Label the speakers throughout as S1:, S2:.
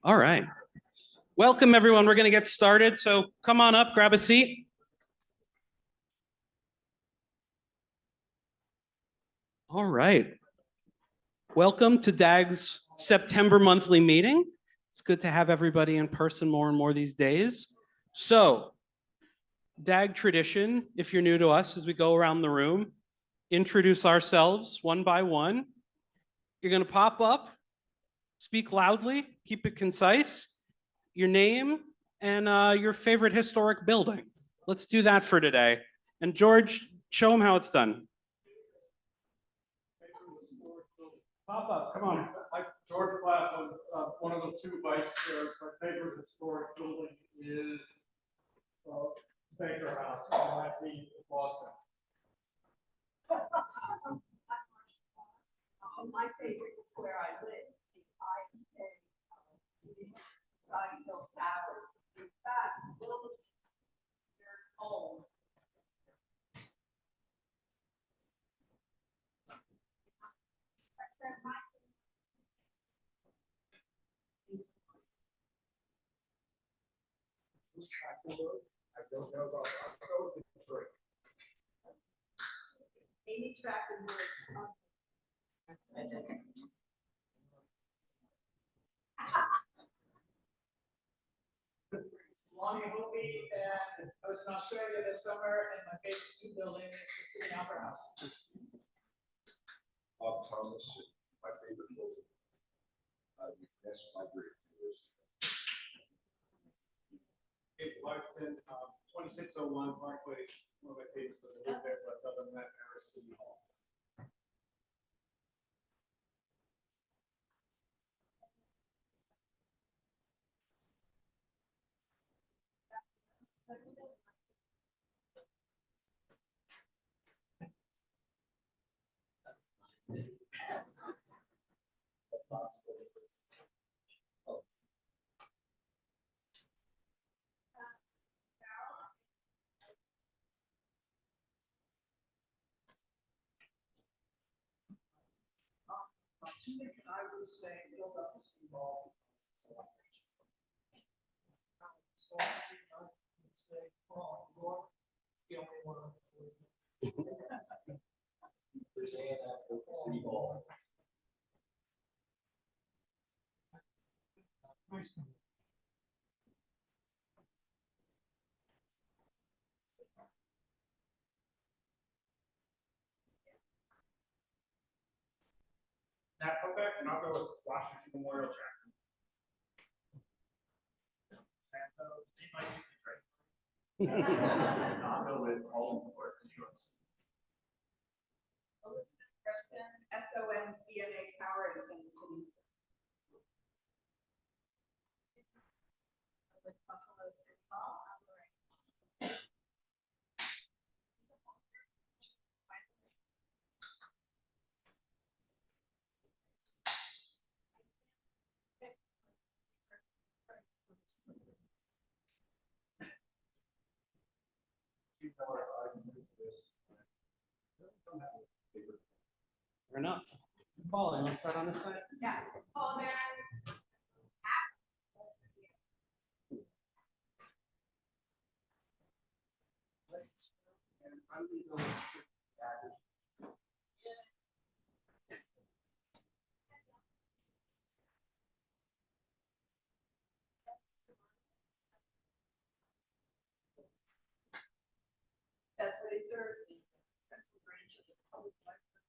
S1: All right. Welcome, everyone. We're going to get started. So come on up, grab a seat. All right. Welcome to DAG's September monthly meeting. It's good to have everybody in person more and more these days. So, DAG tradition, if you're new to us, as we go around the room, introduce ourselves one by one. You're going to pop up, speak loudly, keep it concise, your name, and your favorite historic building. Let's do that for today. And George, show them how it's done. Pop up, come on.
S2: George Glassman, one of the two vice chairs. My favorite historic building is Baker House on in Boston.
S3: My favorite is where I live, the IPA Side Hill Towers. In fact, there's home. Amy Trachtenberg.
S4: Lonnie Hopi, and I was in Australia this summer, and my favorite new building is the City Opera House.
S5: Bob Thomas, my favorite building. That's my great university.
S2: It's Larson, 2601 Park Place. One of my favorites was I lived there, but other than that, Paris City Hall.
S4: I would say Philadelphia Ball. So I would say the only one.
S5: There's City Hall.
S2: Now come back and I'll go with Washington Memorial Track. Santo, he might use the train.
S5: I'll go with all of the New York City.
S3: Elizabeth Grebson, SON's BMA Tower in Kansas City. Buffalo City Hall,
S1: Fair enough. Paul, you want to start on this side?
S3: yeah. Oh, there. That's what they serve in the central branch of the public library.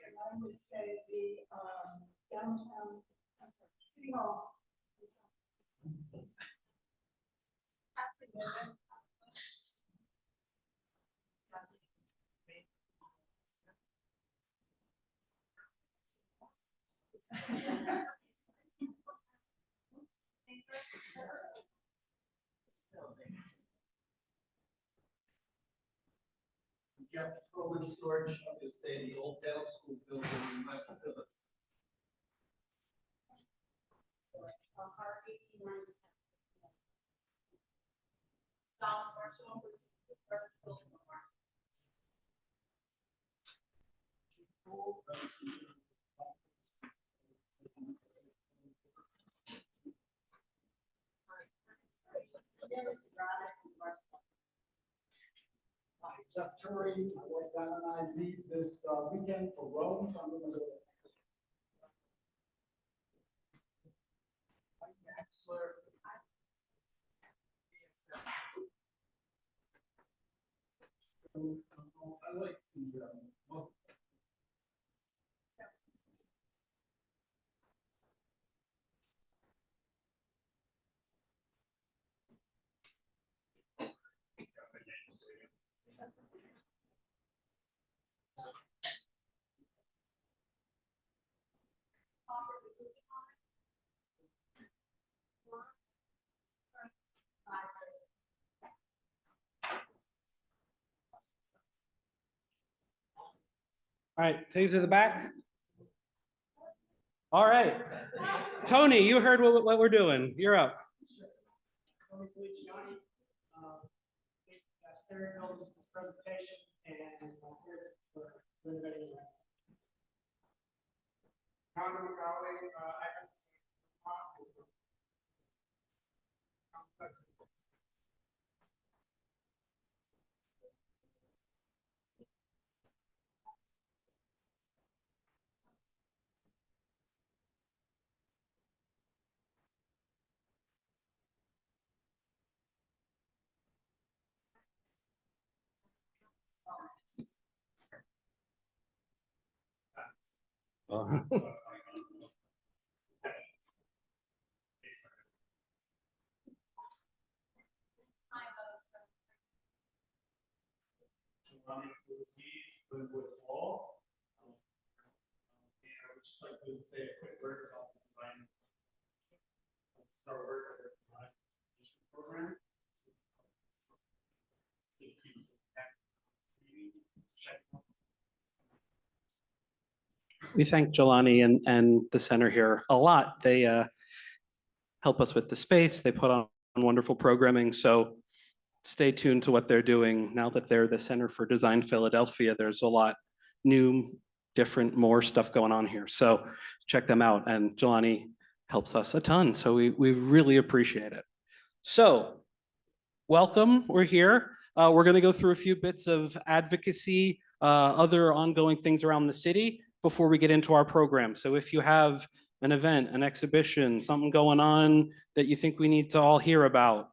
S3: And I would say the downtown City Hall.
S6: Jeff Coleman storage, I would say the old dental school building in West Village.
S7: Jeff Turry, my wife Donna and I leave this weekend for Rome. So I'm going to go.
S6: I like the, well,
S1: All right, take it to the back. All right. Tony, you heard what we're doing. You're up.
S2: Tony Feliciani, steering wheel this presentation and is my here for everybody. Connor McCauley, I haven't seen with all. And I would just like to say a quick word about the design. Start work with the design program.
S1: We thank Jelani and the center here a lot. They help us with the space. They put on wonderful programming. So stay tuned to what they're doing. Now that they're the Center for Design Philadelphia, there's a lot new, different, more stuff going on here. So check them out. And Jelani helps us a ton. So we really appreciate it. So welcome, we're here. We're gonna go through a few bits of advocacy, other ongoing things around the city before we get into our program. So if you have an event, an exhibition, something going on that you think we need to all hear about,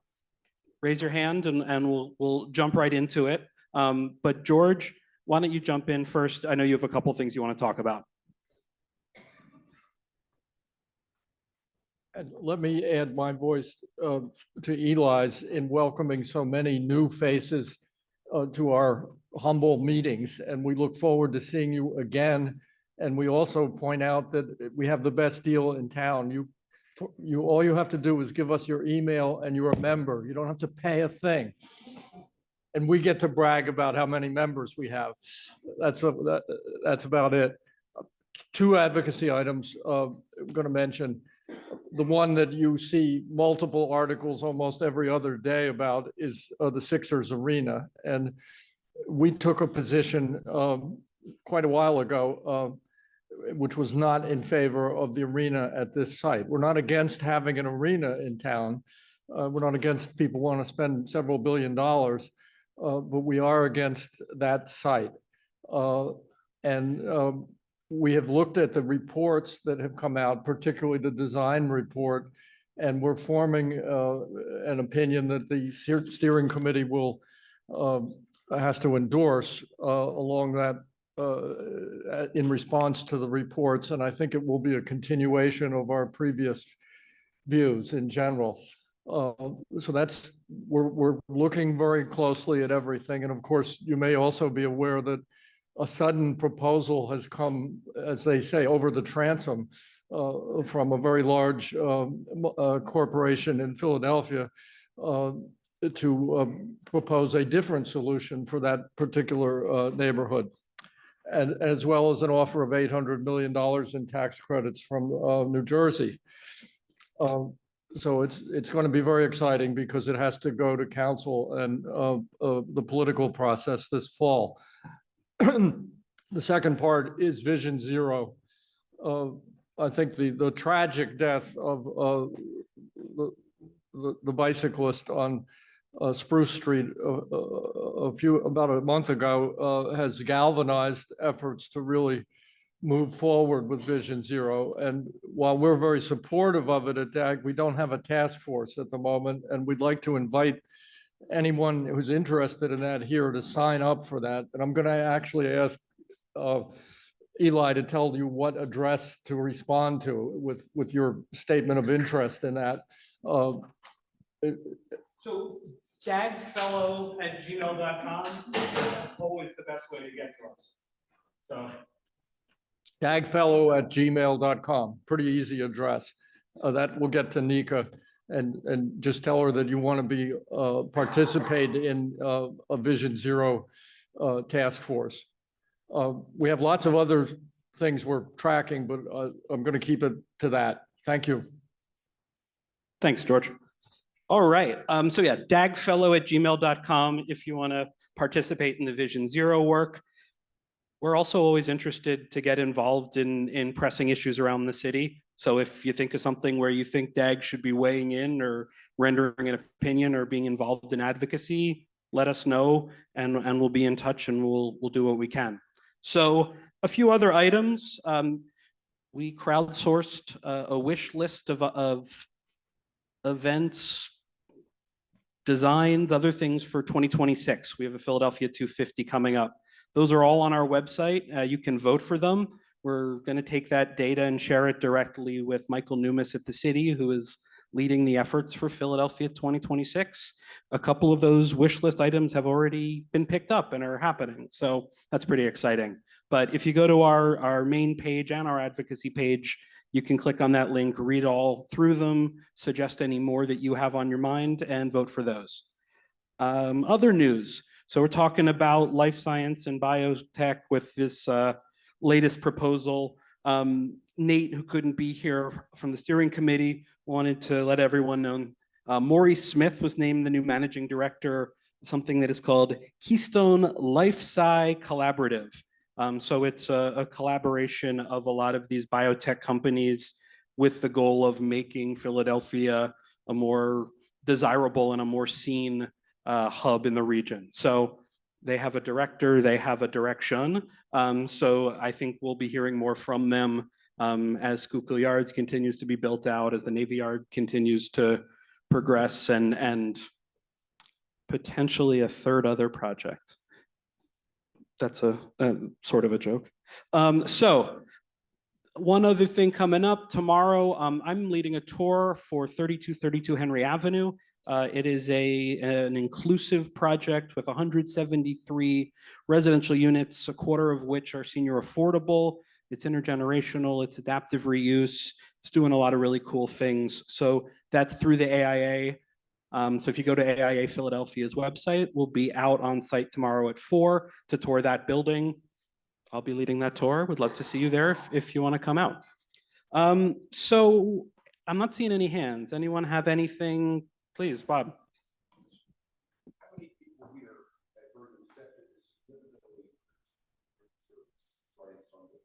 S1: raise your hand and we'll jump right into it. But George, why don't you jump in first? I know you have a couple things you want to talk about.
S8: And let me add my voice to Eli's in welcoming so many new faces to our humble meetings. And we look forward to seeing you again. And we also point out that we have the best deal in town. All you have to do is give us your email and you're a member. You don't have to pay a thing. And we get to brag about how many members we have. That's about it. Two advocacy items I'm going to mention. The one that you see multiple articles almost every other day about is the Sixers Arena. And we took a position quite a while ago, which was not in favor of the arena at this site. We're not against having an arena in town. We're not against people want to spend several $1 billion, but we are against that site. We have looked at the reports that have come out, particularly the design report, and we're forming an opinion that the steering committee has to endorse along that in response to the reports. And I think it will be a continuation of our previous views in general. So we're looking very closely at everything. And of course, you may also be aware that a sudden proposal has come, as they say, over the transom from a very large corporation in Philadelphia to propose a different solution for that particular neighborhood, and as well as an offer of $800 million in tax credits from New Jersey. So it's going to be very exciting because it has to go to council and the political process this fall. The second part is Vision Zero. I think the tragic death of the bicyclist on Spruce Street about a month ago has galvanized efforts to really move forward with Vision Zero. And while we're very supportive of it at DAG, we don't have a task force at the moment, and we'd like to invite anyone who's interested in that here to sign up for that. And I'm going to actually ask Eli to tell you what address to respond to with your statement of interest in that.
S2: So dagfellow@gmail.com is always the best way to get to us. So.
S8: Dagfellow@gmail.com, pretty easy address. That will get to Nika, and just tell her that you want to be participate in a Vision Zero task force. We have lots of other things we're tracking, but I'm going to keep it to that. Thank you.
S1: Thanks, George. All right. So yeah, dagfellow@gmail.com if you want to participate in the Vision Zero work. We're also always interested to get involved in pressing issues around the city. So if you think of something where you think DAG should be weighing in or rendering an opinion or being involved in advocacy, let us know, and we'll be in touch, and we'll do what we can. So a few other items. We crowdsourced a wish list of events, designs, other things for 2026. We have a Philadelphia 250 coming up. Those are all on our website. You can vote for them. We're going to take that data and share it directly with Michael Newmas at the city, who is leading the efforts for Philadelphia 2026. A couple of those wish list items have already been picked up and are happening. So that's pretty exciting. But if you go to our main page and our advocacy page, you can click on that link, read all through them, suggest any more that you have on your mind, and vote for those. Other news. So we're talking about life science and biotech with this latest proposal. Nate, who couldn't be here from the steering committee, wanted to let everyone know Maury Smith was named the new managing director of something that is called Keystone Life Sci Collaborative. So it's a collaboration of a lot of these biotech companies with the goal of making Philadelphia a more desirable and a more seen hub in the region. So they have a director, they have a direction. So I think we'll be hearing more from them as Schuylkill Yards continues to be built out, as the Navy Yard continues to progress, and potentially a third other project. That's a sort of a joke. So one other thing coming up tomorrow, I'm leading a tour for 3232 Henry Avenue. It is an inclusive project with 173 residential units, a quarter of which are senior affordable. It's intergenerational, it's adaptive reuse. It's doing a lot of really cool things. So that's through the AIA. So if you go to AIA Philadelphia's website, we'll be out on site tomorrow at 4 to tour that building. I'll be leading that tour. Would love to see you there if you want to come out. So I'm not seeing any hands. Anyone have anything? Please, Bob.
S5: How many people here have heard of that is significantly starting Sunday?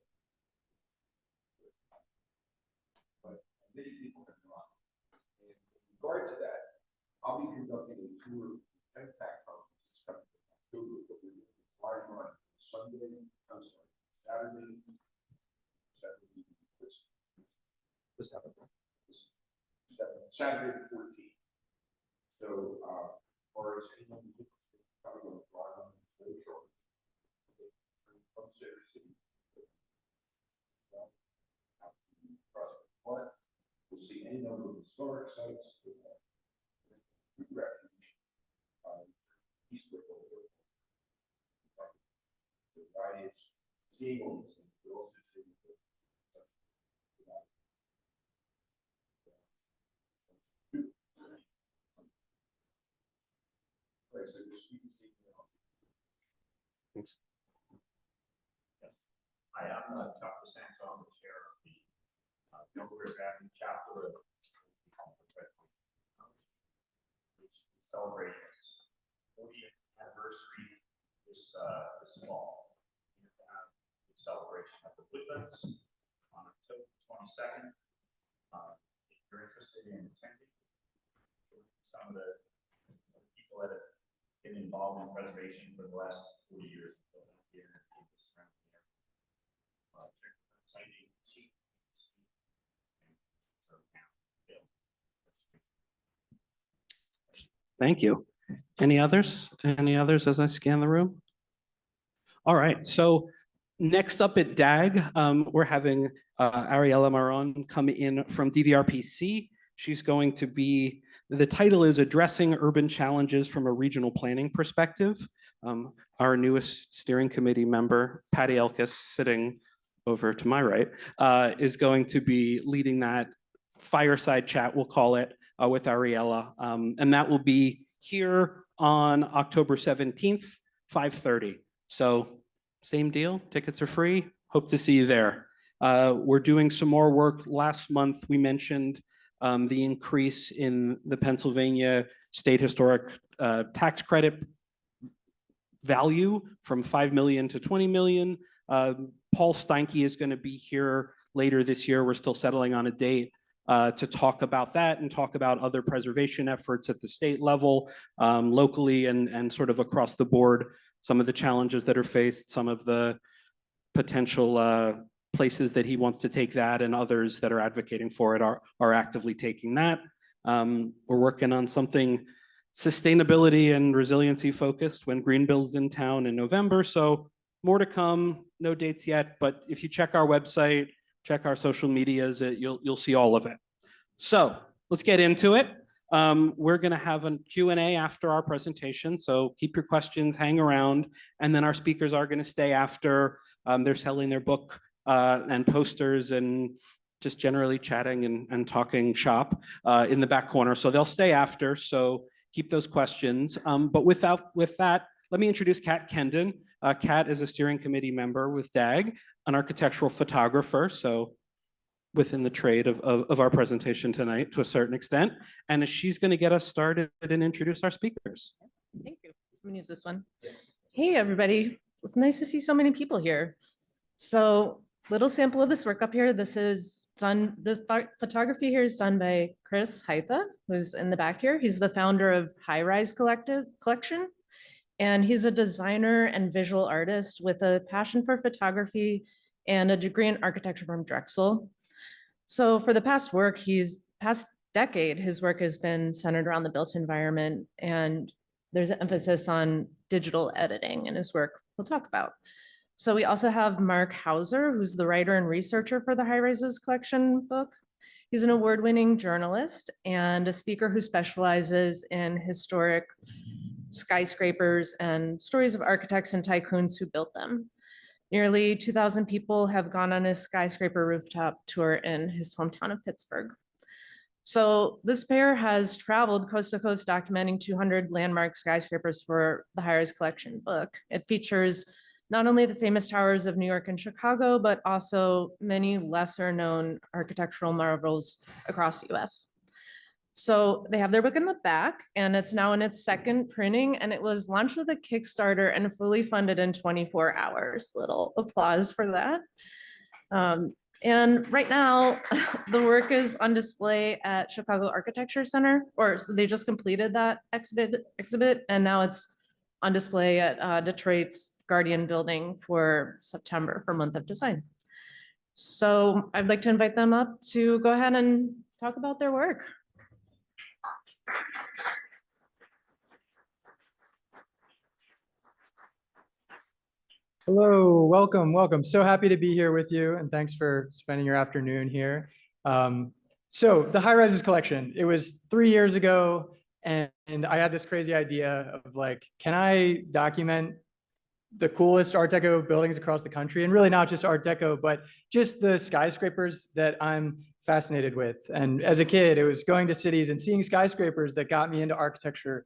S5: But many people have not. And in regard to that, I'll be conducting a tour of the Impact Conference coming in October, but we're live run Saturday, Saturday the 14th. So, or is anyone who's probably going to fly on the short from Center City? We'll see any number of historic sites, refuge, Eastwood, the variety of seeing all these things, but also seeing right, so your students need to know.
S1: Thanks.
S9: Yes. Hi, I'm Dr. Santo. I'm the chair of the Delaware Avenue chapter of which is celebrating its 40th anniversary this fall. We're going to have a celebration at the Woodlands on October 22nd. If you're interested in attending, some of the people people that have been involved in preservation for the last 40 years. Here in this surrounding area. Citing TC. So now, yeah.
S1: Thank you. Any others? Any others as I scan the room? All right, so next up at DAG, we're having Ariella Maron come in from DVRPC. She's going to be, the title is Addressing Urban Challenges from a Regional Planning Perspective. Our newest steering committee member, Patty Elkis, sitting over to my right, is going to be leading that fireside chat, we'll call it, with Ariella. And that will be here on October 17th, 5:30. So same deal, tickets are free. Hope to see you there. We're doing some more work. Last month, we mentioned the increase in the Pennsylvania State Historic Tax Credit value from 5 million to 20 million. Paul Steinke is going to be here later this year. We're still settling on a date to talk about that and talk about other preservation efforts at the state level, locally, and sort of across the board, some of the challenges that are faced, some of the potential places that he wants to take that, and others that are advocating for it are actively taking that. We're working on something sustainability and resiliency focused when Greenbill's in town in November. So more to come, no dates yet, but if you check our website, check our social medias, you'll see all of it. So let's get into it. We're gonna have a Q&A after our presentation, so keep your questions, hang around, and then our speakers are gonna stay after. They're selling their book and posters and just generally chatting and talking shop in the back corner. So they'll stay after, so keep those questions. But with that, let me introduce Kat Kendon. Kat is a steering committee member with DAG, an architectural photographer, so within the trade of our presentation tonight to a certain extent. And she's going to get us started and introduce our speakers.
S10: Thank you. I'm gonna use this one. Hey, everybody. It's nice to see so many people here. So little sample of this work up here. This is done, the photography here is done by Chris Hytha, who's in the back here. He's the founder of Highrise Collection. And he's a designer and visual artist with a passion for photography and a degree in architecture from Drexel. So for the past decade, his work has been centered around the built environment, and there's an emphasis on digital editing in his work we'll talk about. So we also have Mark Hauser, who's the writer and researcher for the Highrises collection book. He's an award-winning journalist and a speaker who specializes in historic skyscrapers and stories of architects and tycoons who built them. Nearly 2,000 people have gone on his skyscraper rooftop tour in his hometown of Pittsburgh. So this pair has traveled coast to coast documenting 200 landmark skyscrapers for the Highrise collection book. It features not only the famous towers of New York and Chicago, but also many lesser known architectural marvels across the US. So they have their book in the back, and it's now in its second printing, and it was launched with a Kickstarter and fully funded in 24 hours. Little applause for that. And right now, the work is on display at Chicago Architecture Center, or so they just completed that exhibit, and now it's on display at Detroit's Guardian Building for September, for Month of Design. So I'd like to invite them up to go ahead and talk about their work.
S11: Hello, welcome. So happy to be here with you, and thanks for spending your afternoon here. So the Highrises collection, it was 3 years ago, and I had this crazy idea of like, can I document the coolest Art Deco buildings across the country? And really not just Art Deco, but just the skyscrapers that I'm fascinated with. And as a kid, it was going to cities and seeing skyscrapers that got me into architecture.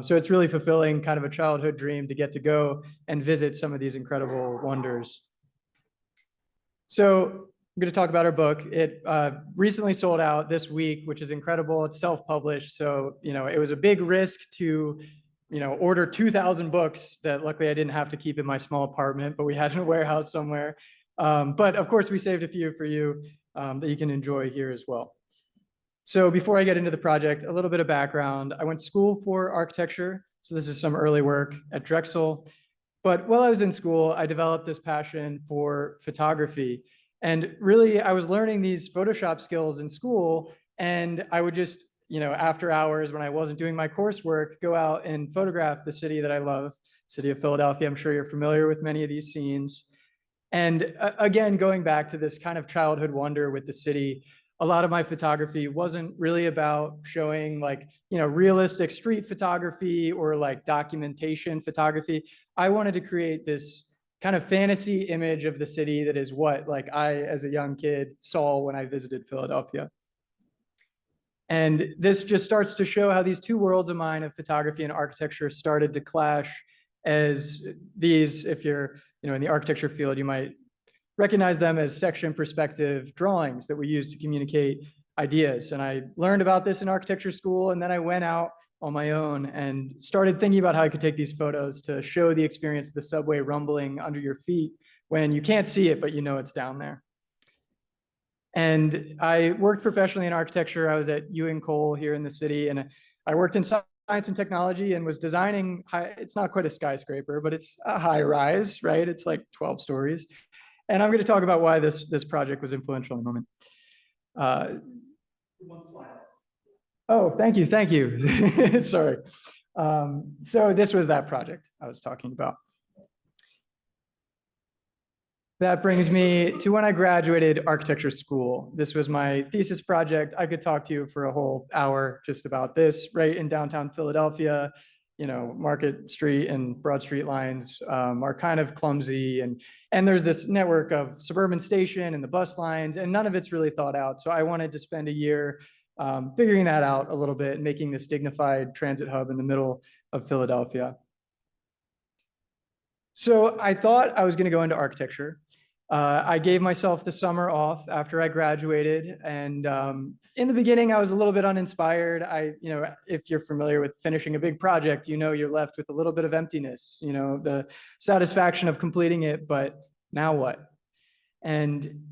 S11: So it's really fulfilling, kind of a childhood dream to get to go and visit some of these incredible wonders. So I'm going to talk about our book. It recently sold out this week, which is incredible. It's self-published. So, it was a big risk to, order 2,000 books that luckily I didn't have to keep in my small apartment, but we had in a warehouse somewhere. But of course, we saved a few for you that you can enjoy here as well. So before I get into the project, a little bit of background. I went to school for architecture. So this is some early work at Drexel. But while I was in school, I developed this passion for photography. And really, I was learning these Photoshop skills in school. And I would just, after hours when I wasn't doing my coursework, go out and photograph the city that I love, city of Philadelphia. I'm sure you're familiar with many of these scenes. And again, going back to this kind of childhood wonder with the city, a lot of my photography wasn't really about showing like, realistic street photography or like documentation photography. I wanted to create this kind of fantasy image of the city that is what like I, as a young kid, saw when I visited Philadelphia. And this just starts to show how these two worlds of mine of photography and architecture started to clash, as these, if you're, in the architecture field, you might recognize them as section perspective drawings that we use to communicate ideas. And I learned about this in architecture school, and then I went out on my own and started thinking about how I could take these photos to show the experience of the subway rumbling under your feet when you can't see it, but it's down there. And I worked professionally in architecture. I was at Ewing Cole here in the city, and I worked in science and technology and was designing, it's not quite a skyscraper, but it's a high rise, right? It's like 12 stories. And I'm going to talk about why this project was influential in a moment.
S2: One slide.
S11: Oh, thank you. Sorry. So this was that project I was talking about. That brings me to when I graduated architecture school. This was my thesis project. I could talk to you for a whole hour just about this, right in downtown Philadelphia. Market Street and Broad Street lines are kind of clumsy, and there's this network of suburban station and the bus lines, and none of it's really thought out. So I wanted to spend a year figuring that out a little bit and making this dignified transit hub in the middle of Philadelphia. So I thought I was going to go into architecture. I gave myself the summer off after I graduated, and in the beginning I was a little bit uninspired. If you're familiar with finishing a big project, you're left with a little bit of emptiness, the satisfaction of completing it, but now what? And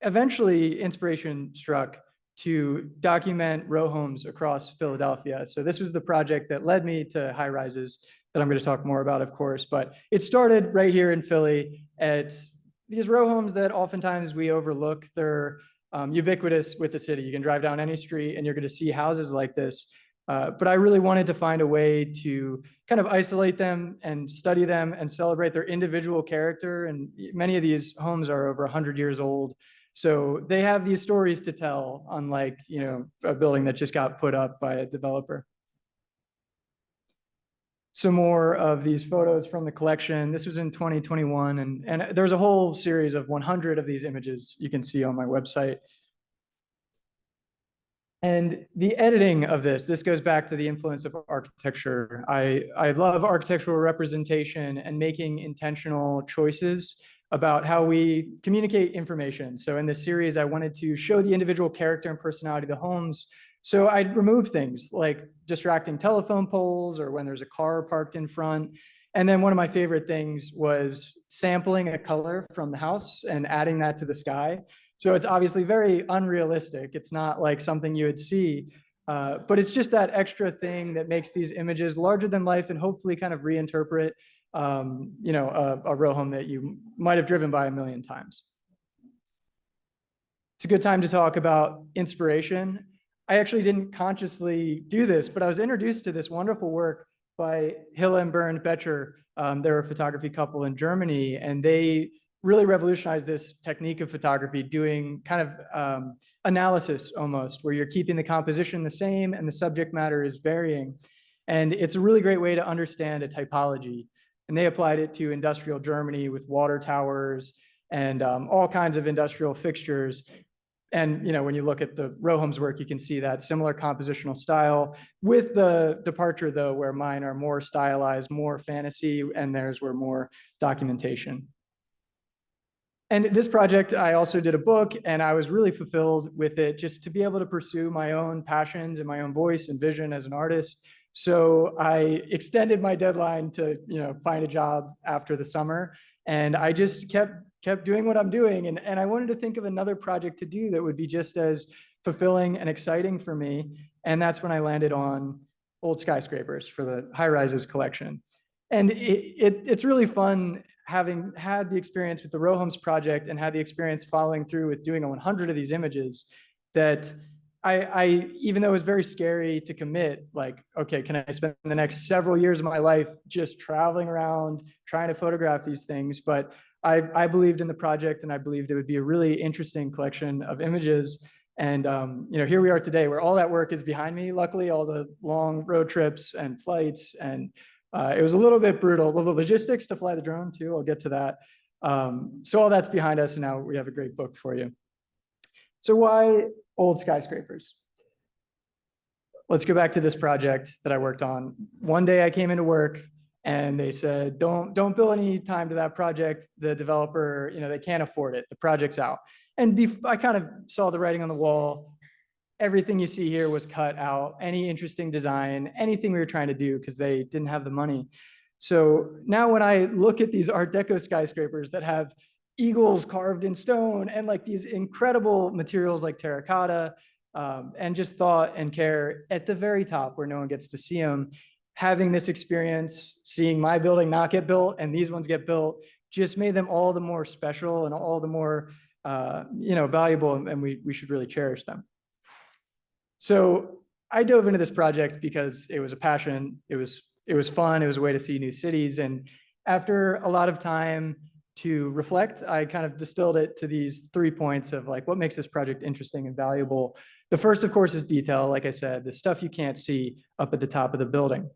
S11: eventually inspiration struck to document row homes across Philadelphia. So this was the project that led me to Highrises, that I'm going to talk more about, of course, but it started right here in Philly at these row homes that oftentimes we overlook. They're ubiquitous with the city. You can drive down any street and you're going to see houses like this. But I really wanted to find a way to kind of isolate them and study them and celebrate their individual character. And many of these homes are over 100 years old. So they have these stories to tell, unlike, a building that just got put up by a developer. Some more of these photos from the collection. This was in 2021, and there's a whole series of 100 of these images you can see on my website. And the editing of this goes back to the influence of architecture. I love architectural representation and making intentional choices about how we communicate information. So in this series, I wanted to show the individual character and personality of the homes. So I'd remove things like distracting telephone poles or when there's a car parked in front. And then one of my favorite things was sampling a color from the house and adding that to the sky. So it's obviously very unrealistic. It's not like something you would see, but it's just that extra thing that makes these images larger than life and hopefully kind of reinterpret, a row home that you might have driven by a million times. It's a good time to talk about inspiration. I actually didn't consciously do this, but I was introduced to this wonderful work by Hille and Bernd Becher. They're a photography couple in Germany, and they really revolutionized this technique of photography, doing kind of analysis almost, where you're keeping the composition the same and the subject matter is varying. And it's a really great way to understand a typology. And they applied it to industrial Germany with water towers and all kinds of industrial fixtures. And when you look at the row homes work, you can see that similar compositional style, with the departure, though, where mine are more stylized, more fantasy, and theirs were more documentation. And this project, I also did a book, and I was really fulfilled with it, just to be able to pursue my own passions and my own voice and vision as an artist. So I extended my deadline to find a job after the summer, and I just kept doing what I'm doing. And I wanted to think of another project to do that would be just as fulfilling and exciting for me. And that's when I landed on Old Skyscrapers for the Highrises collection. And it's really fun having had the experience with the row homes project and had the experience following through with doing 100 of these images, that I even though it was very scary to commit, like, okay, can I spend the next several years of my life just traveling around trying to photograph these things? But I believed in the project, and I believed it would be a really interesting collection of images. And here we are today, where all that work is behind me. Luckily, all the long road trips and flights, and it was a little bit brutal. The logistics to fly the drone too, I'll get to that. So all that's behind us, and now we have a great book for you. So why Old Skyscrapers? Let's go back to this project that I worked on. One day I came into work and they said, don't bill any time to that project. The developer, they can't afford it. The project's out. And I kind of saw the writing on the wall. Everything you see here was cut out. Any interesting design, anything we were trying to do, because they didn't have the money. So now when I look at these Art Deco skyscrapers that have eagles carved in stone and like these incredible materials like terracotta, and just thought and care at the very top where no one gets to see them, having this experience, seeing my building not get built and these ones get built, just made them all the more special and all the more valuable, and we should really cherish them. So I dove into this project because it was a passion. It was fun. It was a way to see new cities. And after a lot of time to reflect, I kind of distilled it to these 3 points of like what makes this project interesting and valuable. The first, of course, is detail. Like I said, the stuff you can't see up at the top of the building.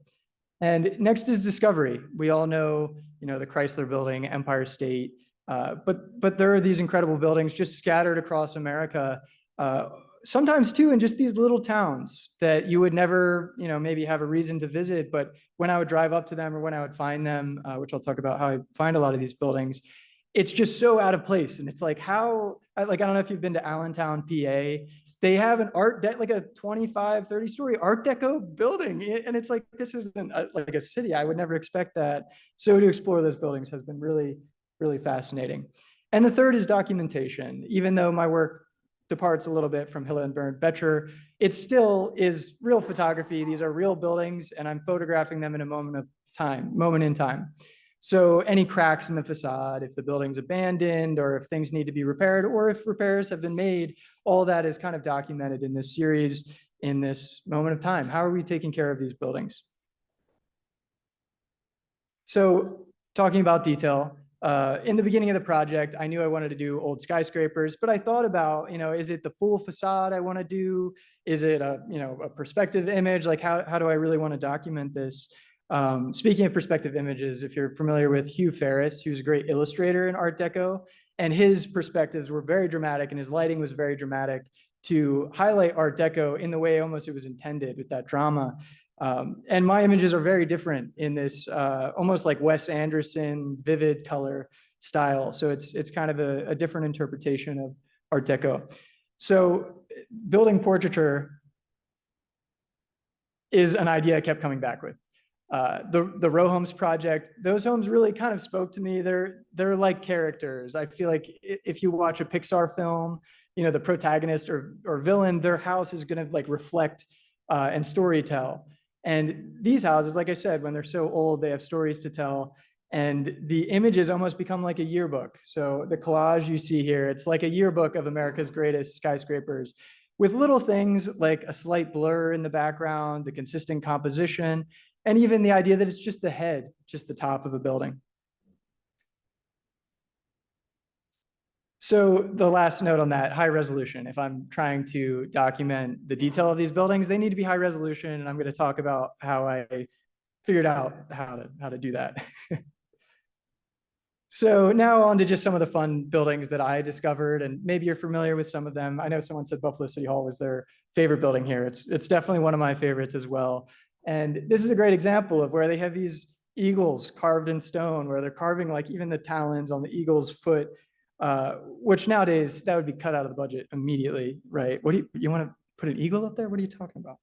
S11: And next is discovery. We all know, the Chrysler Building, Empire State, but there are these incredible buildings just scattered across America, sometimes too in just these little towns that you would never, maybe have a reason to visit. But when I would drive up to them or when I would find them, which I'll talk about how I find a lot of these buildings, it's just so out of place. And it's like I don't know if you've been to Allentown, PA. They have an like a 25, 30-story Art Deco building. And it's like, this isn't like a city. I would never expect that. So to explore those buildings has been really, really fascinating. And the third is documentation. Even though my work departs a little bit from Hilla and Bernd Betcher, it still is real photography. These are real buildings, and I'm photographing them in a moment in time. So any cracks in the facade, if the building's abandoned, or if things need to be repaired, or if repairs have been made, all that is kind of documented in this series, in this moment of time. How are we taking care of these buildings? So talking about detail, in the beginning of the project, I knew I wanted to do old skyscrapers, but I thought about, is it the full facade I want to do? Is it a perspective image? Like how do I really want to document this? Speaking of perspective images, if you're familiar with Hugh Ferris, who's a great illustrator in Art Deco, and his perspectives were very dramatic and his lighting was very dramatic to highlight Art Deco in the way almost it was intended with that drama. And my images are very different in this almost like Wes Anderson vivid color style. So it's kind of a different interpretation of Art Deco. So building portraiture is an idea I kept coming back with. The row homes project, those homes really kind of spoke to me. They're like characters. I feel like if you watch a Pixar film, the protagonist or villain, their house is going to like reflect and story tell. And these houses, like I said, when they're so old, they have stories to tell. And the images almost become like a yearbook. So the collage you see here, it's like a yearbook of America's greatest skyscrapers, with little things like a slight blur in the background, the consistent composition, and even the idea that it's just the head, just the top of a building. So the last note on that, high resolution. If I'm trying to document the detail of these buildings, they need to be high resolution. And I'm going to talk about how I figured out how to do that. So now on to just some of the fun buildings that I discovered, and maybe you're familiar with some of them. I know someone said Buffalo City Hall was their favorite building here. It's definitely one of my favorites as well. And this is a great example of where they have these eagles carved in stone, where they're carving like even the talons on the eagle's foot, which nowadays that would be cut out of the budget immediately, right? What do you want to put an eagle up there? What are you talking about?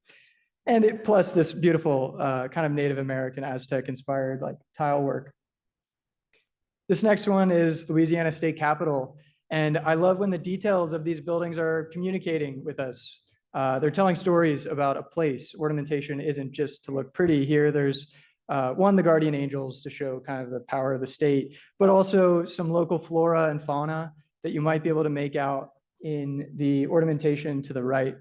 S11: And plus this beautiful kind of Native American Aztec inspired like tile work. This next one is Louisiana State Capitol. And I love when the details of these buildings are communicating with us. They're telling stories about a place. Ornamentation isn't just to look pretty. Here, there's one, the guardian angels to show kind of the power of the state, but also some local flora and fauna that you might be able to make out in the ornamentation to the right.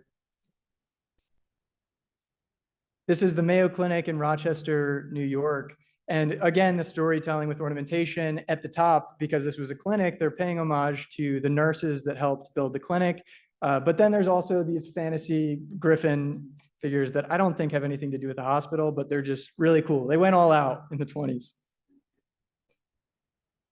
S11: This is the Mayo Clinic in Rochester, New York. And again, the storytelling with ornamentation at the top, because this was a clinic, they're paying homage to the nurses that helped build the clinic. But then there's also these fantasy griffin figures that I don't think have anything to do with the hospital, but they're just really cool. They went all out in the 20s.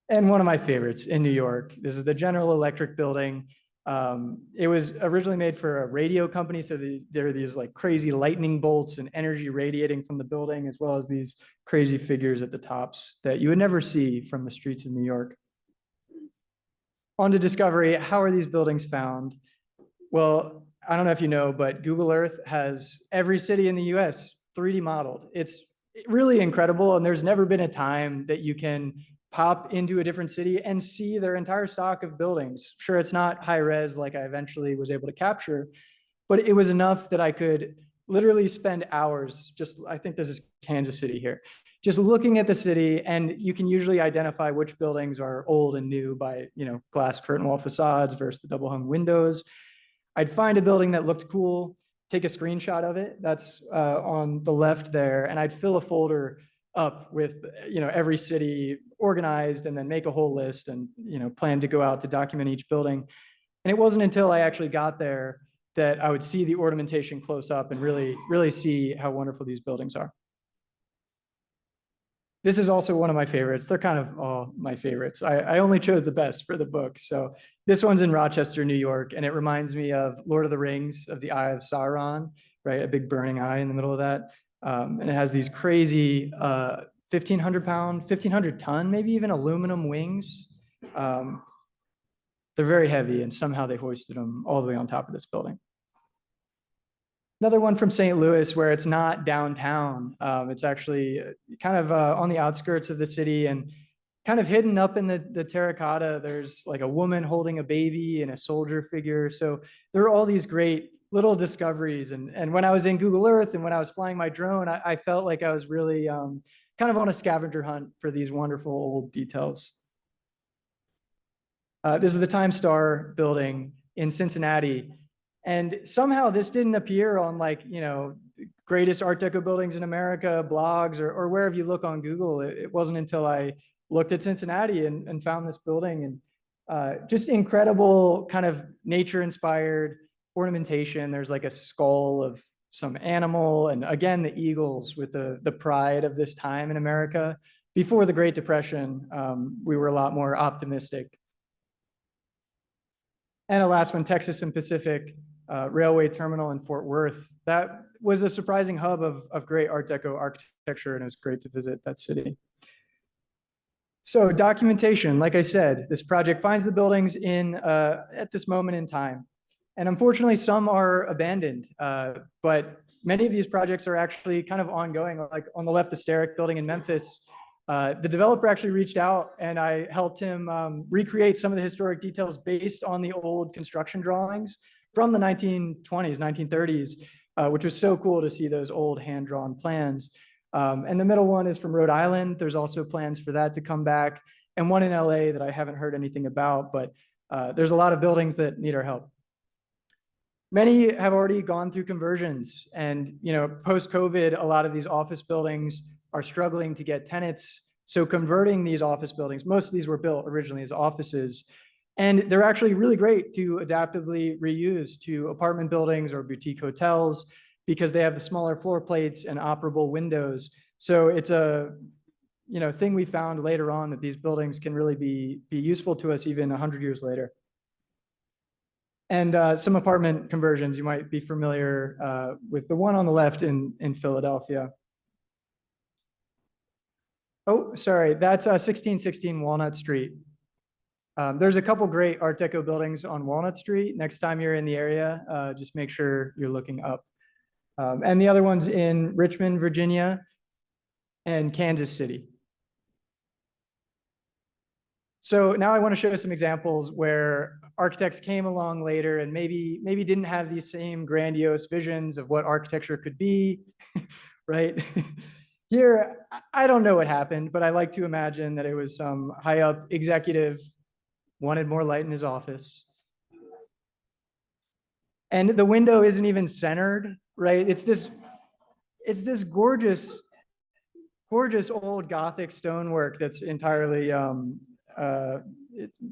S11: And one of my favorites in New York, this is the General Electric building. It was originally made for a radio company, so there are these like crazy lightning bolts and energy radiating from the building, as well as these crazy figures at the tops that you would never see from the streets of New York. On to discovery. How are these buildings found? Well, I don't know if you know, but Google Earth has every city in the US 3D modeled. It's really incredible, and there's never been a time that you can pop into a different city and see their entire stock of buildings. Sure, it's not high res like I eventually was able to capture, but it was enough that I could literally spend hours I think this is Kansas City here, just looking at the city, and you can usually identify which buildings are old and new by, glass curtain wall facades versus the double hung windows. I'd find a building that looked cool, take a screenshot of it, that's on the left there, and I'd fill a folder up with every city organized, and then make a whole list and plan to go out to document each building. And it wasn't until I actually got there that I would see the ornamentation close up and really see how wonderful these buildings are. This is also one of my favorites. They're kind of all my favorites. I only chose the best for the book. So this one's in Rochester, New York, and it reminds me of Lord of the Rings, of the Eye of Sauron, right? A big burning eye in the middle of that. And it has these crazy 1,500 ton, maybe even aluminum wings. They're very heavy, and somehow they hoisted them all the way on top of this building. Another one from St. Louis, where it's not downtown. It's actually kind of on the outskirts of the city, and kind of hidden up in the terracotta. There's like a woman holding a baby and a soldier figure. So there are all these great little discoveries. And when I was in Google Earth and when I was flying my drone, I felt like I was really kind of on a scavenger hunt for these wonderful old details. This is the Time Star building in Cincinnati. And somehow this didn't appear on greatest Art Deco buildings in America, blogs, or wherever you look on Google. It wasn't until I looked at Cincinnati and found this building, and just incredible kind of nature-inspired ornamentation. There's like a skull of some animal, and again, the eagles with the pride of this time in America. Before the Great Depression, we were a lot more optimistic. And a last one, Texas and Pacific Railway Terminal in Fort Worth. That was a surprising hub of great Art Deco architecture, and it was great to visit that city. So documentation, like I said, this project finds the buildings at this moment in time. And unfortunately, some are abandoned, but many of these projects are actually kind of ongoing. Like on the left, the Steric building in Memphis, the developer actually reached out, and I helped him recreate some of the historic details based on the old construction drawings from the 1920s, 1930s, which was so cool to see those old hand-drawn plans. And the middle one is from Rhode Island. There's also plans for that to come back, and one in LA that I haven't heard anything about, but there's a lot of buildings that need our help. Many have already gone through conversions, and post-COVID, a lot of these office buildings are struggling to get tenants. So converting these office buildings, most of these were built originally as offices, and they're actually really great to adaptively reuse to apartment buildings or boutique hotels, because they have the smaller floor plates and operable windows. So it's a thing we found later on, that these buildings can really be useful to us even 100 years later. And some apartment conversions, you might be familiar with the one on the left in Philadelphia. Oh, sorry, that's 1616 Walnut Street. There's a couple great Art Deco buildings on Walnut Street. Next time you're in the area, just make sure you're looking up. And the other one's in Richmond, Virginia, and Kansas City. So now I want to show some examples where architects came along later and maybe didn't have these same grandiose visions of what architecture could be, right? Here, I don't know what happened, but I like to imagine that it was some high up executive wanted more light in his office. And the window isn't even centered, right? It's this gorgeous old Gothic stonework that's entirely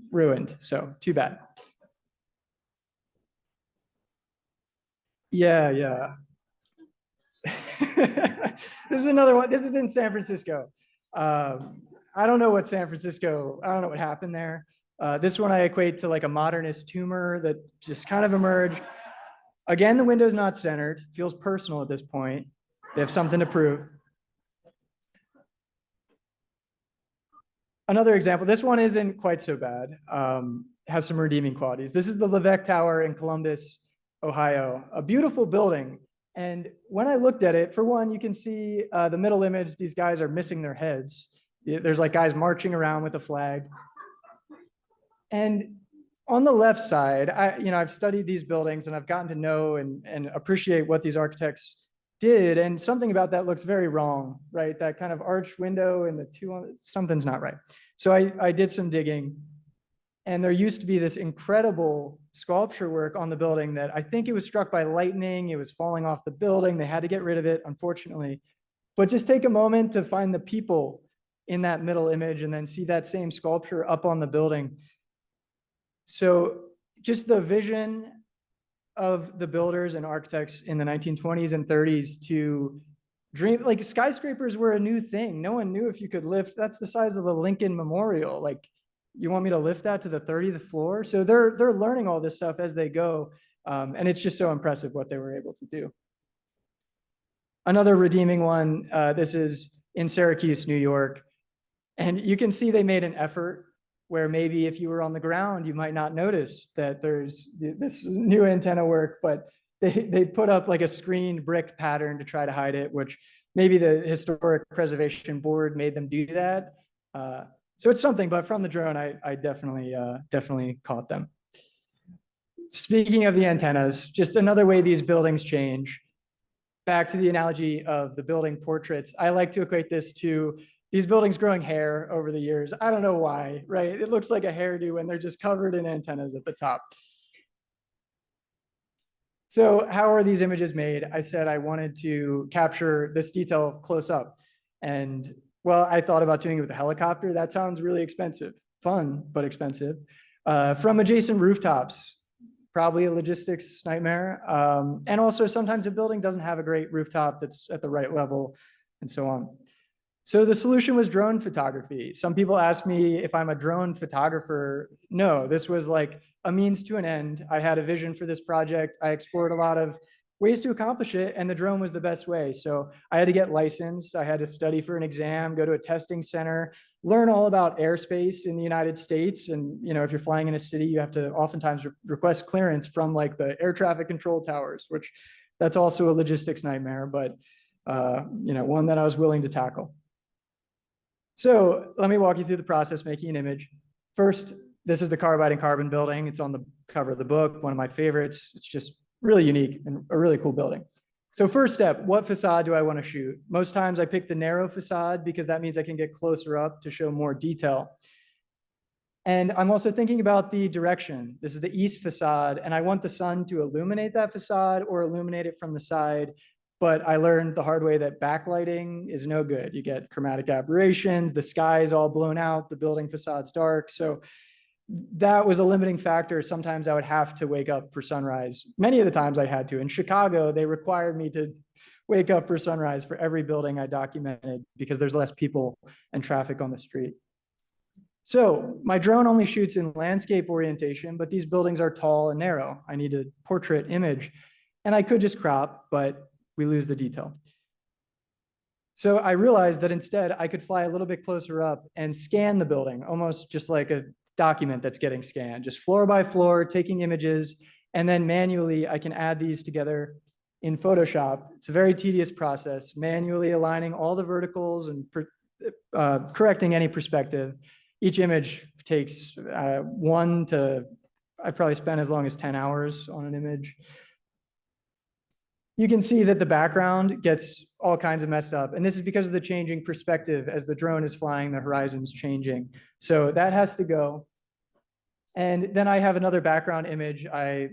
S11: ruined. So too bad. Yeah. This is another one. This is in San Francisco. I don't know what happened there. This one I equate to like a modernist tumor that just kind of emerged. Again, the window's not centered. Feels personal at this point. They have something to prove. Another example, this one isn't quite so bad. Has some redeeming qualities. This is the Levesque Tower in Columbus, Ohio, a beautiful building. And when I looked at it, for one, you can see the middle image, these guys are missing their heads. There's like guys marching around with a flag. And on the left side, I've studied these buildings and I've gotten to know and appreciate what these architects did. And something about that looks very wrong, right? That kind of arched window and something's not right. So I did some digging, and there used to be this incredible sculpture work on the building that I think it was struck by lightning. It was falling off the building. They had to get rid of it, unfortunately. But just take a moment to find the people in that middle image and then see that same sculpture up on the building. So just the vision of the builders and architects in the 1920s and 30s to dream, like skyscrapers were a new thing. No one knew if you could lift, that's the size of the Lincoln Memorial. Like, you want me to lift that to the 30th floor? So they're learning all this stuff as they go. And it's just so impressive what they were able to do. Another redeeming one, this is in Syracuse, New York. And you can see they made an effort where maybe if you were on the ground, you might not notice that there's this new antenna work, but they put up like a screened brick pattern to try to hide it, which maybe the Historic Preservation Board made them do that. So it's something, but from the drone, I definitely caught them. Speaking of the antennas, just another way these buildings change. Back to the analogy of the building portraits, I like to equate this to these buildings growing hair over the years. I don't know why, right? It looks like a hairdo and they're just covered in antennas at the top. So how are these images made? I said I wanted to capture this detail close up. And well, I thought about doing it with a helicopter. That sounds really expensive, fun, but expensive. From adjacent rooftops, probably a logistics nightmare. And also sometimes a building doesn't have a great rooftop that's at the right level and so on. So the solution was drone photography. Some people ask me if I'm a drone photographer. No, this was like a means to an end. I had a vision for this project. I explored a lot of ways to accomplish it, and the drone was the best way. So I had to get licensed. I had to study for an exam, go to a testing center, learn all about airspace in the United States. And if you're flying in a city, you have to oftentimes request clearance from like the air traffic control towers, which that's also a logistics nightmare, but one that I was willing to tackle. So let me walk you through the process making an image. First, this is the carbide and carbon building. It's on the cover of the book, one of my favorites. It's just really unique and a really cool building. So first step, what facade do I want to shoot? Most times I pick the narrow facade because that means I can get closer up to show more detail. And I'm also thinking about the direction. This is the east facade, and I want the sun to illuminate that facade or illuminate it from the side. But I learned the hard way that backlighting is no good. You get chromatic aberrations, the sky is all blown out, the building facade's dark. So that was a limiting factor. Sometimes I would have to wake up for sunrise. Many of the times I had to. In Chicago, they required me to wake up for sunrise for every building I documented because there's less people and traffic on the street. So my drone only shoots in landscape orientation, but these buildings are tall and narrow. I need a portrait image, and I could just crop, but we lose the detail. So I realized that instead I could fly a little bit closer up and scan the building, almost just like a document that's getting scanned, just floor by floor, taking images, and then manually I can add these together in Photoshop. It's a very tedious process, manually aligning all the verticals and correcting any perspective. Each image takes I've probably spent as long as 10 hours on an image. You can see that the background gets all kinds of messed up. And this is because of the changing perspective. As the drone is flying, the horizon's changing. So that has to go. And then I have another background image. I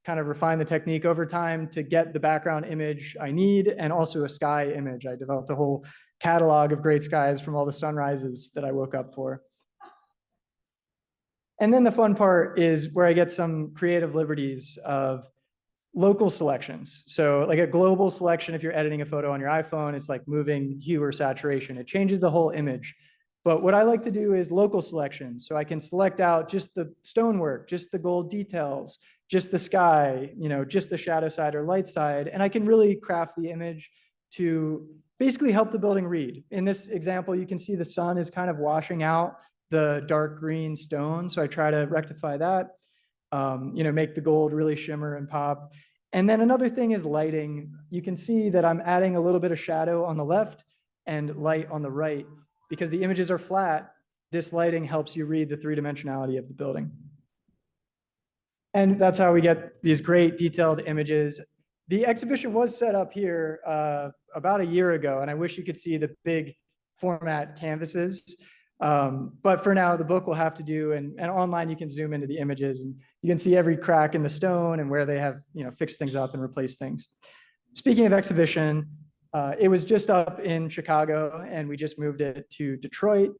S11: kind of refine the technique over time to get the background image I need, and also a sky image. I developed a whole catalog of great skies from all the sunrises that I woke up for. And then the fun part is where I get some creative liberties of local selections. So like a global selection, if you're editing a photo on your iPhone, it's like moving hue or saturation. It changes the whole image. But what I like to do is local selections. So I can select out just the stonework, just the gold details, just the sky, just the shadow side or light side. And I can really craft the image to basically help the building read. In this example, you can see the sun is kind of washing out the dark green stone. So I try to rectify that, make the gold really shimmer and pop. And then another thing is lighting. You can see that I'm adding a little bit of shadow on the left and light on the right. Because the images are flat, this lighting helps you read the three-dimensionality of the building. And that's how we get these great detailed images. The exhibition was set up here about a year ago, and I wish you could see the big format canvases. But for now, the book will have to do, and online you can zoom into the images, and you can see every crack in the stone and where they have fixed things up and replaced things. Speaking of exhibition, it was just up in Chicago, and we just moved it to Detroit.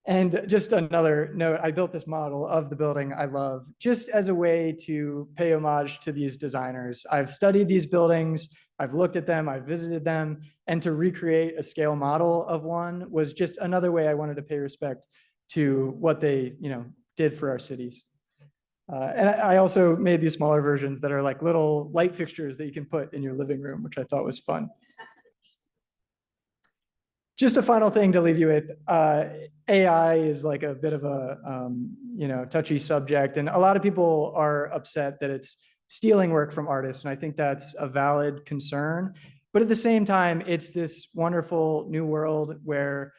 S11: And just another note, I built this model of the building I love, just as a way to pay homage to these designers. I've studied these buildings, I've looked at them, I've visited them, and to recreate a scale model of one was just another way I wanted to pay respect to what they did for our cities. And I also made these smaller versions that are like little light fixtures that you can put in your living room, which I thought was fun. Just a final thing to leave you with. AI is like a bit of a touchy subject, and a lot of people are upset that it's stealing work from artists, and I think that's a valid concern. But at the same time, it's this wonderful new world where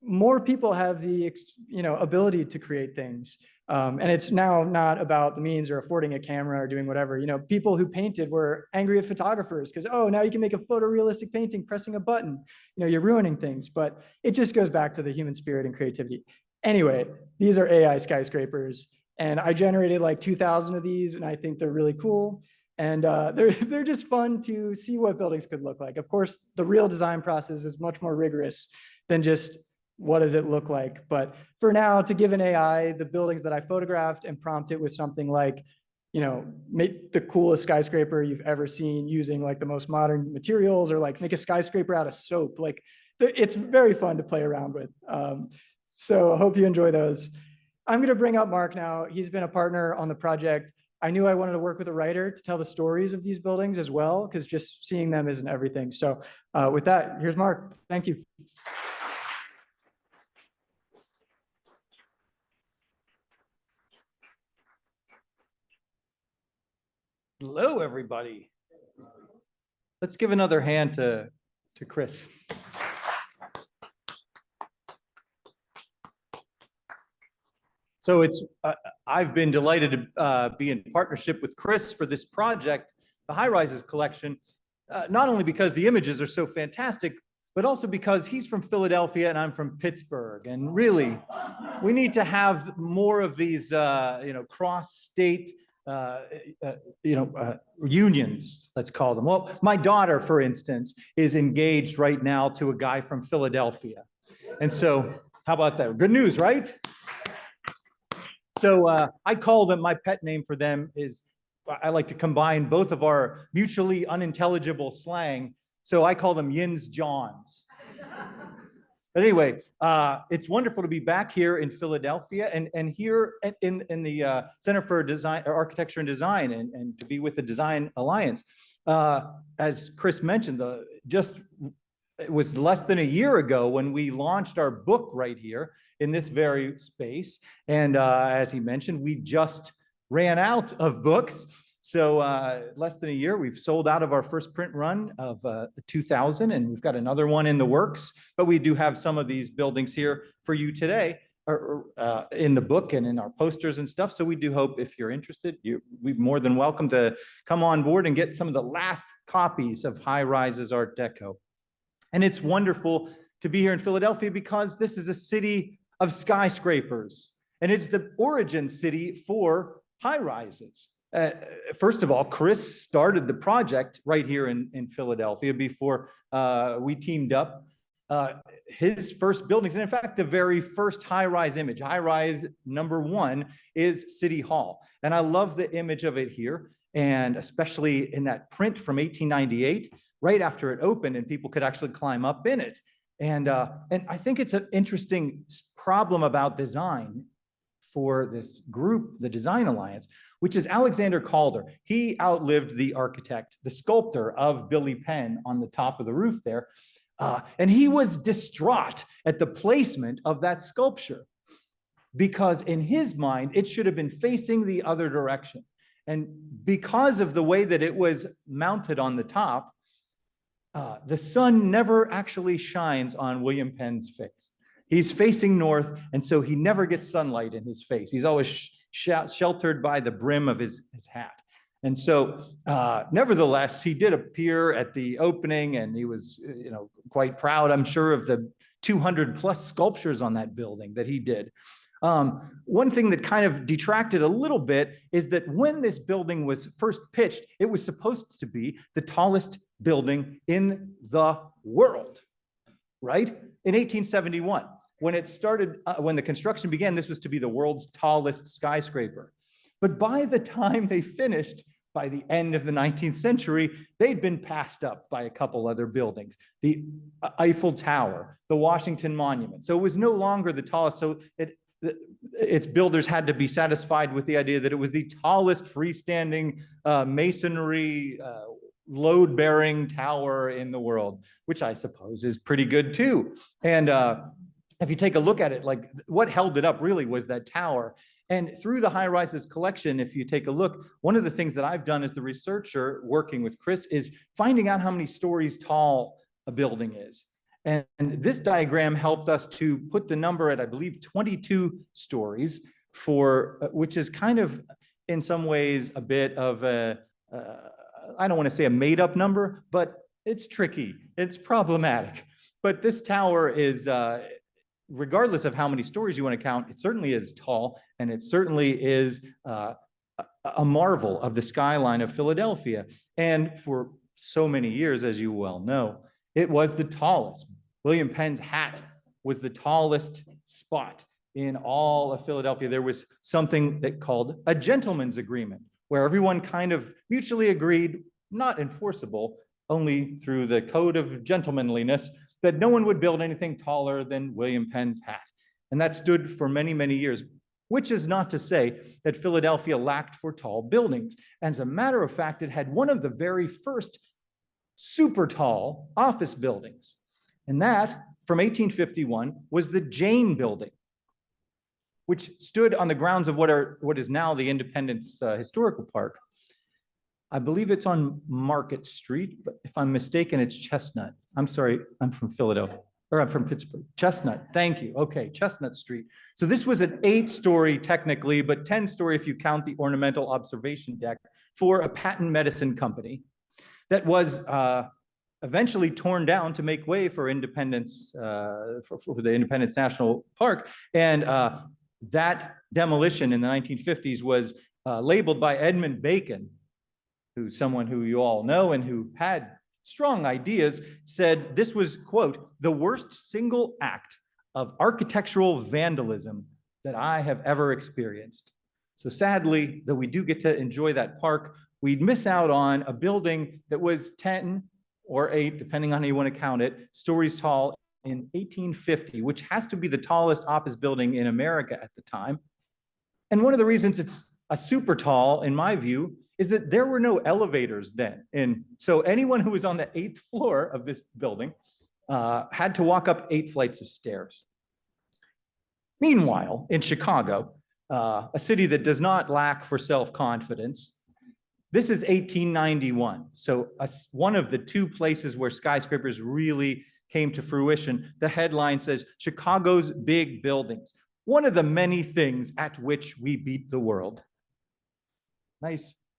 S11: more people have the ability to create things. And it's now not about the means or affording a camera or doing whatever. People who painted were angry at photographers because, oh, now you can make a photorealistic painting pressing a button. You're ruining things. But it just goes back to the human spirit and creativity. Anyway, these are AI skyscrapers. And I generated like 2,000 of these, and I think they're really cool. And they're just fun to see what buildings could look like. Of course, the real design process is much more rigorous than just what does it look like? But for now, to give an AI the buildings that I photographed and prompt it with something like, make the coolest skyscraper you've ever seen using like the most modern materials, or like make a skyscraper out of soap. Like it's very fun to play around with. So I hope you enjoy those. I'm going to bring up Mark now. He's been a partner on the project. I knew I wanted to work with a writer to tell the stories of these buildings as well, because just seeing them isn't everything. So with that, here's Mark. Thank you.
S8: Hello, everybody. Let's give another hand to Chris. So I've been delighted to be in partnership with Chris for this project, the Highrises collection, not only because the images are so fantastic, but also because he's from Philadelphia and I'm from Pittsburgh. And really, we need to have more of these, cross-state unions, let's call them. Well, my daughter, for instance, is engaged right now to a guy from Philadelphia. And so how about that? Good news, right? So I call them, my pet name for them is, I like to combine both of our mutually unintelligible slang. So I call them Yins Johns. But anyway, it's wonderful to be back here in Philadelphia and here in the Center for Design, Architecture and Design, and to be with the Design Alliance. As Chris mentioned, it was less than a year ago when we launched our book right here in this very space. And as he mentioned, we just ran out of books. So less than a year, we've sold out of our first print run of 2,000, and we've got another one in the works. But we do have some of these buildings here for you today.
S12: in the book and in our posters and stuff. So we do hope if you're interested, we're more than welcome to come on board and get some of the last copies of Highrises Art Deco. And it's wonderful to be here in Philadelphia because this is a city of skyscrapers, and it's the origin city for Highrises. First of all, Chris started the project right here in Philadelphia before we teamed up. His first buildings, and in fact, the very first high-rise image, high-rise #1, is City Hall. And I love the image of it here, and especially in that print from 1898, right after it opened, and people could actually climb up in it. And I think it's an interesting problem about design for this group, the Design Alliance, which is Alexander Calder. He outlived the architect, the sculptor of Billy Penn on the top of the roof there. And he was distraught at the placement of that sculpture because in his mind, it should have been facing the other direction. And because of the way that it was mounted on the top, the sun never actually shines on William Penn's face. He's facing north, and so he never gets sunlight in his face. He's always sheltered by the brim of his hat. And so, nevertheless, he did appear at the opening, and he was, quite proud, I'm sure, of the 200+ sculptures on that building that he did. One thing that kind of detracted a little bit is that when this building was first pitched, it was supposed to be the tallest building in the world, right? In 1871, when it started, when the construction began, this was to be the world's tallest skyscraper. But by the time they finished, by the end of the 19th century, they'd been passed up by a couple other buildings, the Eiffel Tower, the Washington Monument. So it was no longer the tallest. So its builders had to be satisfied with the idea that it was the tallest freestanding masonry load-bearing tower in the world, which I suppose is pretty good too. And if you take a look at it, like what held it up really was that tower. And through the Highrises collection, if you take a look, one of the things that I've done as the researcher working with Chris is finding out how many stories tall a building is. And this diagram helped us to put the number at, I believe, 22 stories for, which is kind of in some ways a bit of a, I don't want to say a made up number, but it's tricky. It's problematic. But this tower is, regardless of how many stories you want to count, it certainly is tall, and it certainly is a marvel of the skyline of Philadelphia. And for so many years, as you well know, it was the tallest. William Penn's hat was the tallest spot in all of Philadelphia. There was something that called a gentleman's agreement, where everyone kind of mutually agreed, not enforceable, only through the code of gentlemanliness, that no one would build anything taller than William Penn's hat. And that stood for many, many years, which is not to say that Philadelphia lacked for tall buildings. As a matter of fact, it had one of the very first super tall office buildings. And that, from 1851, was the Jane Building, which stood on the grounds of what is now the Independence Historical Park. I believe it's on Market Street, but if I'm mistaken, it's Chestnut. I'm sorry, I'm from Philadelphia, or I'm from Pittsburgh. Chestnut, thank you. Okay, Chestnut Street. So this was an 8-story technically, but 10-story if you count the ornamental observation deck for a patent medicine company that was eventually torn down to make way for Independence, for the Independence National Park. And that demolition in the 1950s was labeled by Edmund Bacon, who's someone who you all know and who had strong ideas, said this was, quote, the worst single act of architectural vandalism that I have ever experienced. So sadly, though we do get to enjoy that park, we'd miss out on a building that was 10 or 8, depending on how you want to count it, stories tall in 1850, which has to be the tallest office building in America at the time. And one of the reasons it's a super tall, in my view, is that there were no elevators then. And so anyone who was on the 8th floor of this building had to walk up 8 flights of stairs. Meanwhile, in Chicago, a city that does not lack for self-confidence, this is 1891. So one of the 2 places where skyscrapers really came to fruition. The headline says, Chicago's big buildings. one of the many things at which we beat the world.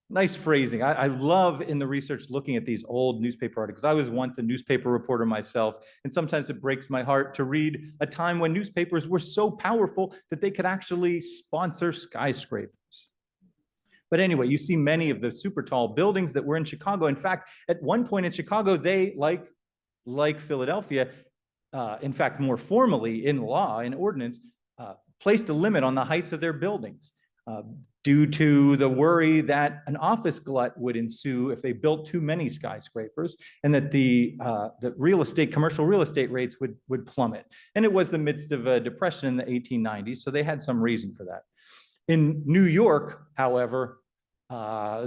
S12: Nice phrasing. I love in the research looking at these old newspaper articles. I was once a newspaper reporter myself, and sometimes it breaks my heart to read a time when newspapers were so powerful that they could actually sponsor skyscrapers. But anyway, you see many of the super tall buildings that were in Chicago. In fact, at one point in Chicago, they, like Philadelphia, in fact, more formally in law, in ordinance, placed a limit on the heights of their buildings. Due to the worry that an office glut would ensue if they built too many skyscrapers, and that the commercial real estate rates would plummet. And it was the midst of a depression in the 1890s, so they had some reason for that. In New York, however,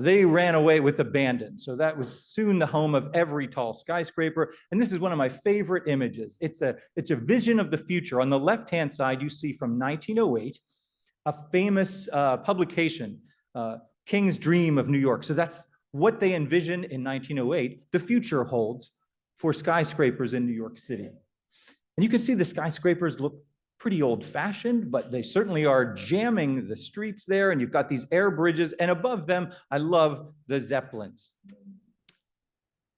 S12: they ran away with abandon. So that was soon the home of every tall skyscraper. And this is one of my favorite images. It's a vision of the future. On the left-hand side, you see from 1908, a famous publication, King's Dream of New York. So that's what they envisioned in 1908, the future holds for skyscrapers in New York City. And you can see the skyscrapers look pretty old-fashioned, but they certainly are jamming the streets there, and you've got these air bridges, and above them, I love the Zeppelins.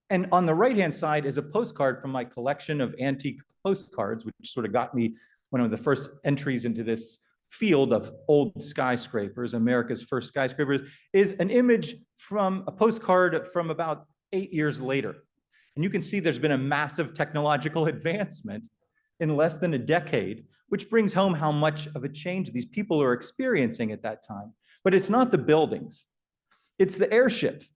S12: And on the right-hand side is a postcard from my collection of antique postcards, which sort of got me one of the first entries into this field of old skyscrapers. America's first skyscrapers is an image from a postcard from about 8 years later. And you can see there's been a massive technological advancement in less than a decade, which brings home how much of a change these people are experiencing at that time. But it's not the buildings, it's the airships.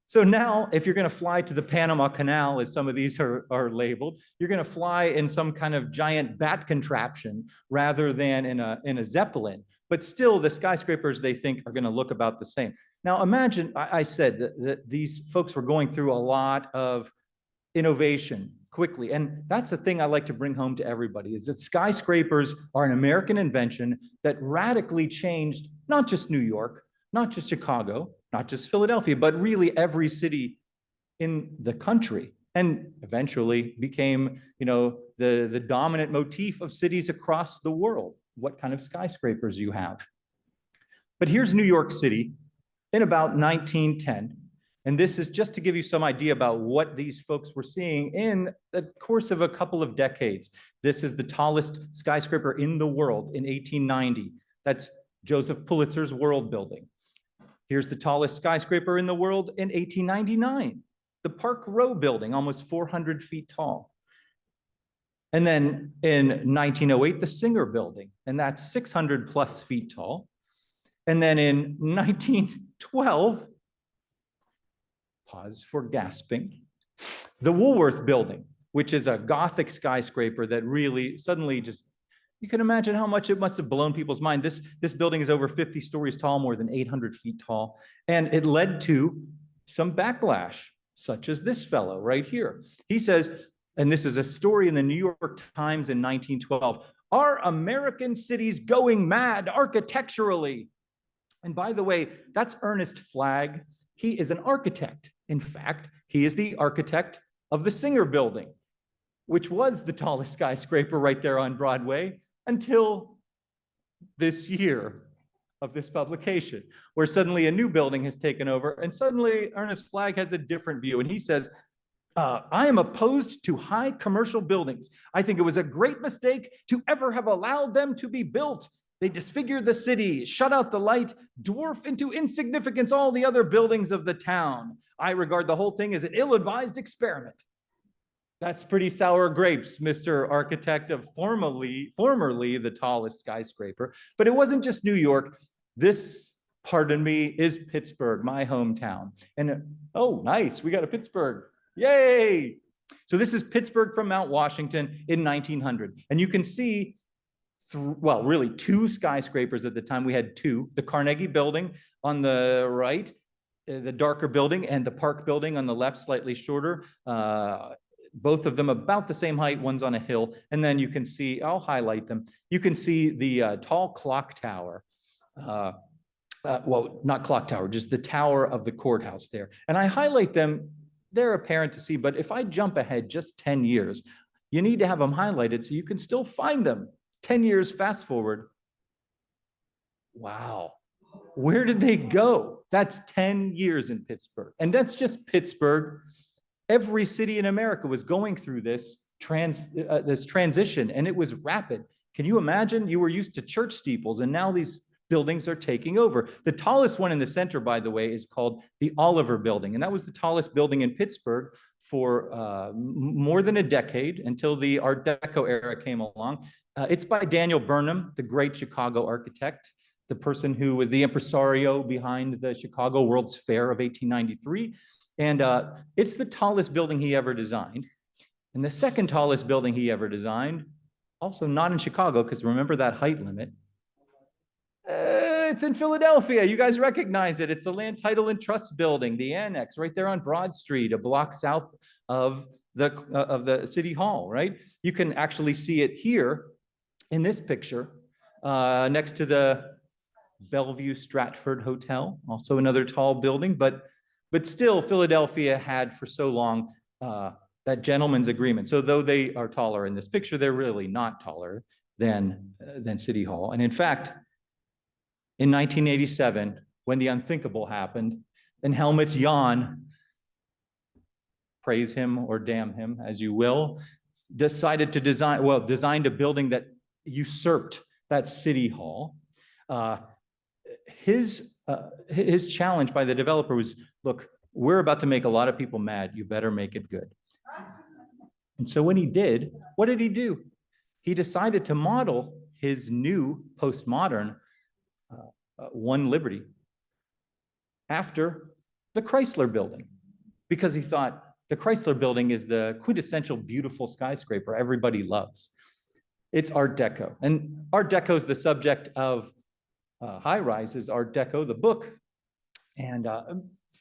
S12: So now, if you're going to fly to the Panama Canal, as some of these are labeled, you're going to fly in some kind of giant bat contraption rather than in a Zeppelin. But still, the skyscrapers, they think, are going to look about the same. Now, imagine, I said that these folks were going through a lot of innovation quickly. And that's the thing I like to bring home to everybody, is that skyscrapers are an American invention that radically changed not just New York, not just Chicago, not just Philadelphia, but really every city in the country, and eventually became, the dominant motif of cities across the world, what kind of skyscrapers you have. But here's New York City in about 1910. And this is just to give you some idea about what these folks were seeing in the course of a couple of decades. This is the tallest skyscraper in the world in 1890. That's Joseph Pulitzer's World Building. Here's the tallest skyscraper in the world in 1899, the Park Row Building, almost 400 feet tall. And then in 1908, the Singer Building, and that's 600 plus feet tall. And then in 1912, pause for gasping, the Woolworth Building, which is a Gothic skyscraper that really suddenly just, you can imagine how much it must have blown people's mind. This building is over 50 stories tall, more than 800 feet tall. And it led to some backlash, such as this fellow right here. He says, and this is a story in the New York Times in 1912, "Are American cities going mad architecturally?" And by the way, that's Ernest Flagg. He is an architect. In fact, he is the architect of the Singer Building, which was the tallest skyscraper right there on Broadway until this year of this publication, where suddenly a new building has taken over, and suddenly Ernest Flagg has a different view. And he says, "I am opposed to high commercial buildings. I think it was a great mistake to ever have allowed them to be built. They disfigure the city, shut out the light, dwarf into insignificance all the other buildings of the town. I regard the whole thing as an ill-advised experiment." That's pretty sour grapes, Mr. Architect of formerly the tallest skyscraper. But it wasn't just New York. This, pardon me, is Pittsburgh, my hometown. And oh, nice, we got a Pittsburgh. Yay! So this is Pittsburgh from Mount Washington in 1900. And you can see, well, really two skyscrapers at the time. We had two, the Carnegie Building on the right, the darker building, and the Park Building on the left, slightly shorter. Both of them about the same height, one's on a hill. And then you can see, I'll highlight them. You can see the tall clock tower. Well, not clock tower, just the tower of the courthouse there. And I highlight them, they're apparent to see, but if I jump ahead just 10 years, you need to have them highlighted so you can still find them 10 years fast forward. Wow. Where did they go? That's 10 years in Pittsburgh. And that's just Pittsburgh. Every city in America was going through this transition, and it was rapid. Can you imagine? You were used to church steeples, and now these buildings are taking over. The tallest one in the center, by the way, is called the Oliver Building, and that was the tallest building in Pittsburgh for more than a decade until the Art Deco era came along. It's by Daniel Burnham, the great Chicago architect, the person who was the impresario behind the Chicago World's Fair of 1893. And it's the tallest building he ever designed. And the second tallest building he ever designed, also not in Chicago, because remember that height limit. It's in Philadelphia. You guys recognize it. It's the Land Title and Trust Building, the annex right there on Broad Street, a block south of the City Hall, right? You can actually see it here in this picture next to the Bellevue Stratford Hotel, also another tall building, but still Philadelphia had for so long that gentleman's agreement. So though they are taller in this picture, they're really not taller than City Hall. And in fact, in 1987, when the unthinkable happened, and Helmut Jahn, praise him or damn him as you will, decided to designed a building that usurped that City Hall. His challenge by the developer was, look, we're about to make a lot of people mad. You better make it good. And so when he did, what did he do? He decided to model his new postmodern One Liberty after the Chrysler Building, because he thought the Chrysler Building is the quintessential beautiful skyscraper everybody loves. It's Art Deco. And Art Deco is the subject of Highrises, Art Deco, the book, and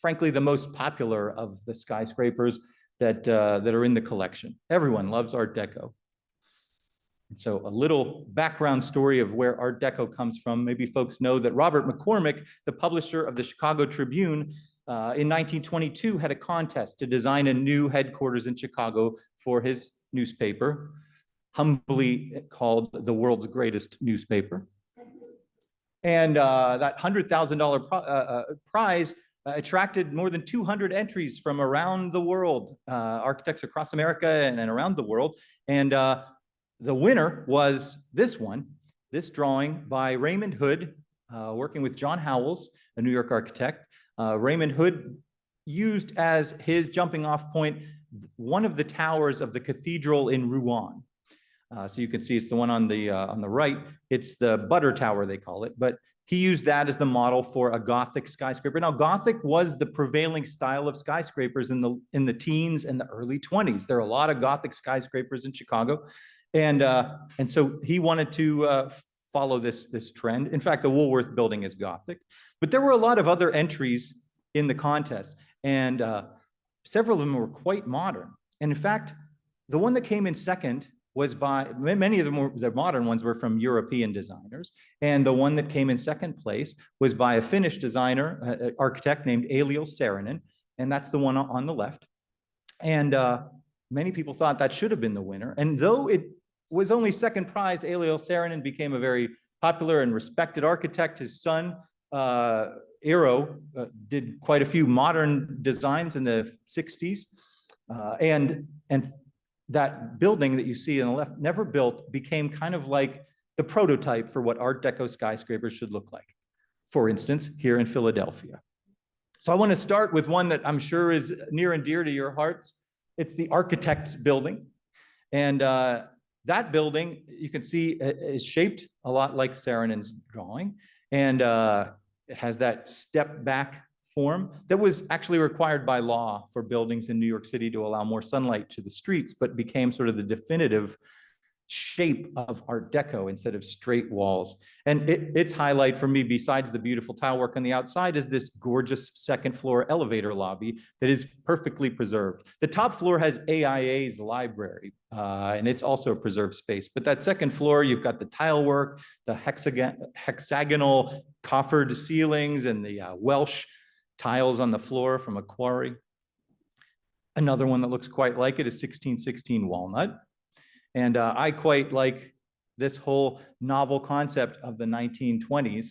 S12: frankly, the most popular of the skyscrapers that are in the collection. Everyone loves Art Deco. And so a little background story of where Art Deco comes from. Maybe folks know that Robert McCormick, the publisher of the Chicago Tribune, in 1922 had a contest to design a new headquarters in Chicago for his newspaper, humbly called the world's greatest newspaper. And that $100,000 prize attracted more than 200 entries from around the world, architects across America and around the world. And the winner was this one, this drawing by Raymond Hood, working with John Howells, a New York architect. Raymond Hood used as his jumping off point one of the towers of the cathedral in Rouen. So you can see it's the one on the right. It's the Butter Tower, they call it, but he used that as the model for a Gothic skyscraper. Now, Gothic was the prevailing style of skyscrapers in the teens and the early 20s. There are a lot of Gothic skyscrapers in Chicago, and so he wanted to follow this trend. In fact, the Woolworth Building is Gothic, but there were a lot of other entries in the contest, and several of them were quite modern. And in fact, the one that came in second was by, many of them the modern ones were from European designers. And the one that came in second place was by a Finnish designer, architect named Ailiel Saarinen. And that's the one on the left. And many people thought that should have been the winner. And though it was only second prize, Ailiel Saarinen became a very popular and respected architect. His son, Eero, did quite a few modern designs in the 60s. And that building that you see on the left, never built, became kind of like the prototype for what Art Deco skyscrapers should look like. For instance, here in Philadelphia. So I want to start with one that I'm sure is near and dear to your hearts. It's the Architects Building. And that building, you can see, is shaped a lot like Saarinen's drawing. And it has that step back form that was actually required by law for buildings in New York City to allow more sunlight to the streets, but became sort of the definitive shape of Art Deco instead of straight walls. And its highlight for me, besides the beautiful tile work on the outside, is this gorgeous second floor elevator lobby that is perfectly preserved. The top floor has AIA's library, and it's also a preserved space. But that second floor, you've got the tile work, the hexagonal coffered ceilings, and the Welsh tiles on the floor from a quarry. Another one that looks quite like it is 1616 Walnut. And I quite like this whole novel concept of the 1920s.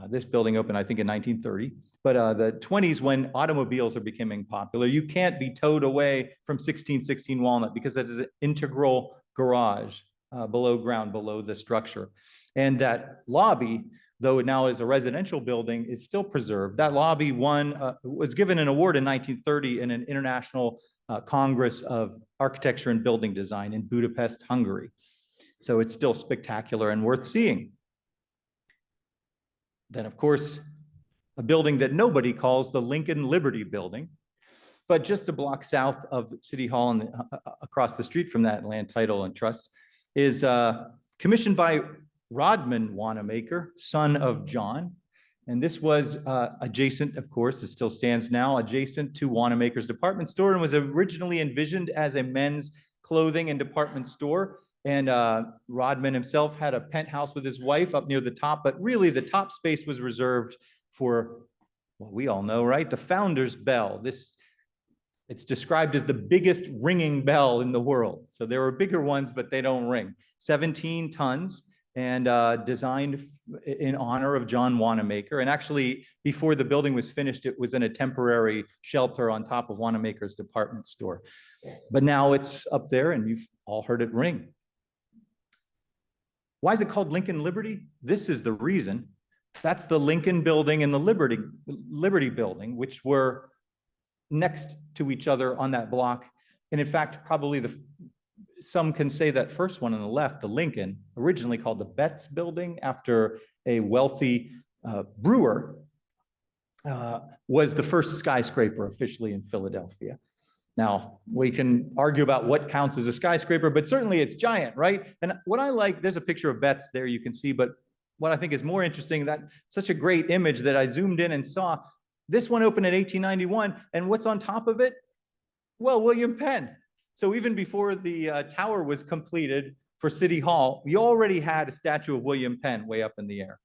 S12: This building opened, I think, in 1930, but the 20s, when automobiles are becoming popular, you can't be towed away from 1616 Walnut because it is an integral garage below ground, below the structure. And that lobby, though it now is a residential building, is still preserved. That lobby was given an award in 1930 in an international Congress of Architecture and Building Design in Budapest, Hungary. So it's still spectacular and worth seeing. Then, of course, a building that nobody calls the Lincoln Liberty Building, but just a block south of City Hall and across the street from that, Land Title and Trust, is commissioned by Rodman Wanamaker, son of John. And this was adjacent, of course, it still stands now, adjacent to Wanamaker's department store, and was originally envisioned as a men's clothing and department store. And Rodman himself had a penthouse with his wife up near the top, but really the top space was reserved for, well, we all know, right? The founder's bell. It's described as the biggest ringing bell in the world. So there are bigger ones, but they don't ring. 17 tons and designed in honor of John Wanamaker. And actually, before the building was finished, it was in a temporary shelter on top of Wanamaker's department store. But now it's up there and you've all heard it ring. Why is it called Lincoln Liberty? This is the reason. That's the Lincoln Building and the Liberty Building, which were next to each other on that block. And in fact, probably some can say that first one on the left, the Lincoln, originally called the Betts Building after a wealthy brewer, was the first skyscraper officially in Philadelphia. Now, we can argue about what counts as a skyscraper, but certainly it's giant, right? And what I like, there's a picture of Betts there you can see, but what I think is more interesting, that such a great image that I zoomed in and saw, this one opened in 1891, and what's on top of it? Well, William Penn. So even before the tower was completed for City Hall, we already had a statue of William Penn way up in the air.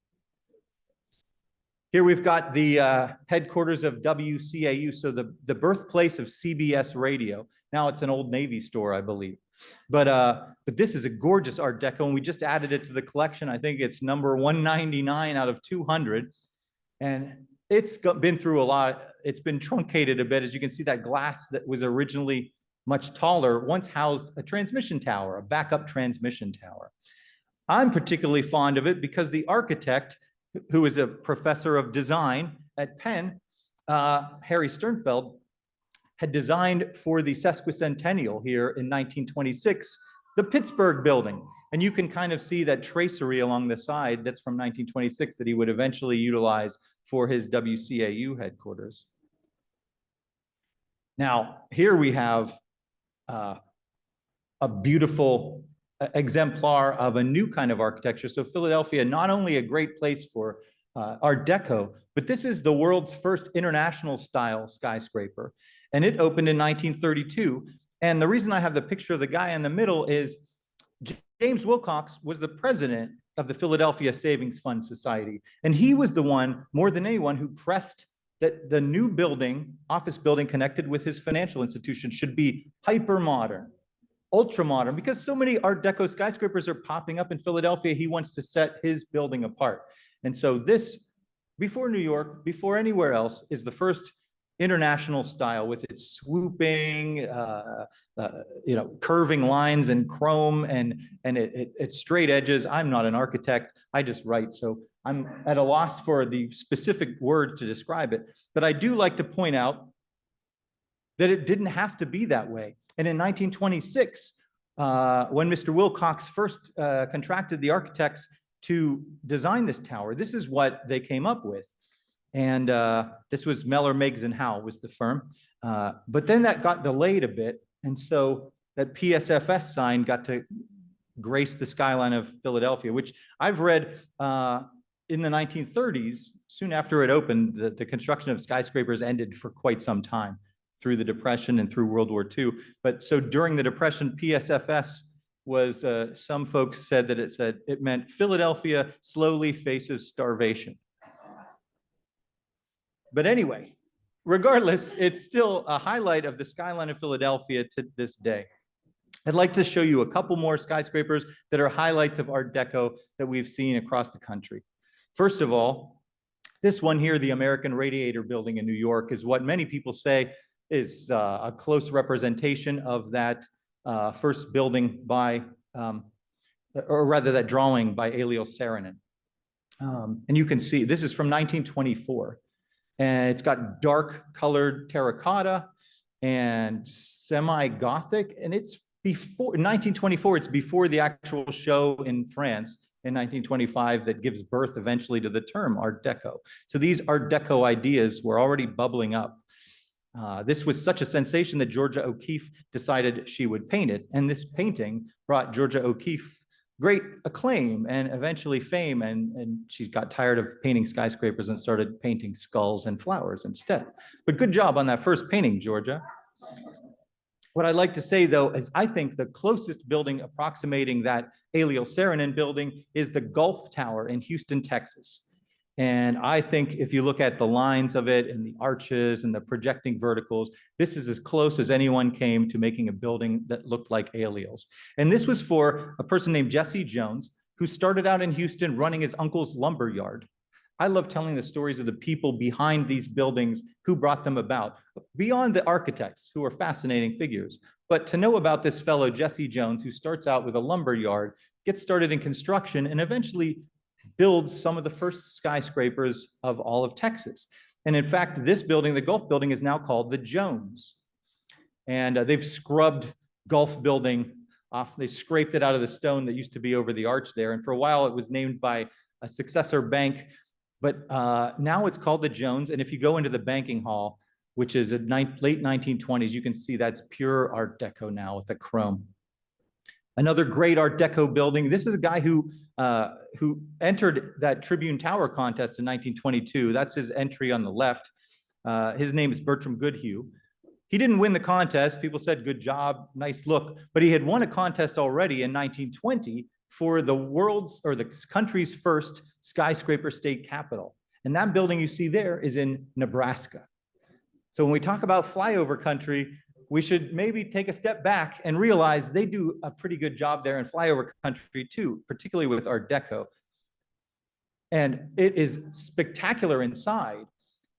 S12: Here we've got the headquarters of WCAU, so the birthplace of CBS Radio. Now it's an Old Navy store, I believe. But this is a gorgeous Art Deco, and we just added it to the collection. I think it's number 199 out of 200. And it's been through a lot. It's been truncated a bit. As you can see, that glass that was originally much taller once housed a transmission tower, a backup transmission tower. I'm particularly fond of it because the architect, who is a professor of design at Penn, Harry Sternfeld, had designed for the sesquicentennial here in 1926, the Pittsburgh building. And you can kind of see that tracery along the side that's from 1926 that he would eventually utilize for his WCAU headquarters. Now, here we have a beautiful exemplar of a new kind of architecture. So Philadelphia, not only a great place for Art Deco, but this is the world's first international style skyscraper. And it opened in 1932. And the reason I have the picture of the guy in the middle is James Wilcox was the president of the Philadelphia Savings Fund Society. And he was the one, more than anyone, who pressed that the new building, office building connected with his financial institution, should be hyper modern, ultra modern, because so many Art Deco skyscrapers are popping up in Philadelphia. He wants to set his building apart. And so this, before New York, before anywhere else, is the first international style with its swooping, curving lines and chrome and its straight edges. I'm not an architect, I just write. So I'm at a loss for the specific word to describe it. But I do like to point out that it didn't have to be that way. And in 1926, when Mr. Wilcox first contracted the architects to design this tower, this is what they came up with. And this was Meller, Meigs, and Howe was the firm. But then that got delayed a bit. And so that PSFS sign got to grace the skyline of Philadelphia, which I've read in the 1930s, soon after it opened, the construction of skyscrapers ended for quite some time through the Depression and through World War II. But so during the Depression, PSFS was, some folks said that it meant Philadelphia slowly faces starvation. But anyway, regardless, it's still a highlight of the skyline of Philadelphia to this day. I'd like to show you a couple more skyscrapers that are highlights of Art Deco that we've seen across the country. First of all, this one here, the American Radiator Building in New York, is what many people say is a close representation of that first building by, or rather that drawing by Elio Saarinen. And you can see, this is from 1924. And it's got dark colored terracotta and semi-Gothic, and it's before, in 1924, it's before the actual show in France in 1925 that gives birth eventually to the term Art Deco. So these Art Deco ideas were already bubbling up. This was such a sensation that Georgia O'Keeffe decided she would paint it. And this painting brought Georgia O'Keeffe great acclaim and eventually fame. And she got tired of painting skyscrapers and started painting skulls and flowers instead. But good job on that first painting, Georgia. What I'd like to say, though, is I think the closest building approximating that Elio Saarinen building is the Gulf Tower in Houston, Texas. And I think if you look at the lines of it and the arches and the projecting verticals, this is as close as anyone came to making a building that looked like Elio's. And this was for a person named Jesse Jones, who started out in Houston running his uncle's lumber yard. I love telling the stories of the people behind these buildings who brought them about, beyond the architects, who are fascinating figures. But to know about this fellow, Jesse Jones, who starts out with a lumber yard, gets started in construction, and eventually builds some of the first skyscrapers of all of Texas. And in fact, this building, the Gulf Building, is now called the Jones. And they've scrubbed Gulf Building off. They scraped it out of the stone that used to be over the arch there. And for a while, it was named by a successor bank. But now it's called the Jones. And if you go into the banking hall, which is at late 1920s, you can see that's pure Art Deco now with the chrome. Another great Art Deco building. This is a guy who entered that Tribune Tower contest in 1922. That's his entry on the left. His name is Bertram Goodhue. He didn't win the contest. People said, good job, nice look. But he had won a contest already in 1920 for the world's or the country's first skyscraper state capitol. And that building you see there is in Nebraska. So when we talk about flyover country, we should maybe take a step back and realize they do a pretty good job there in flyover country too, particularly with Art Deco. And it is spectacular inside.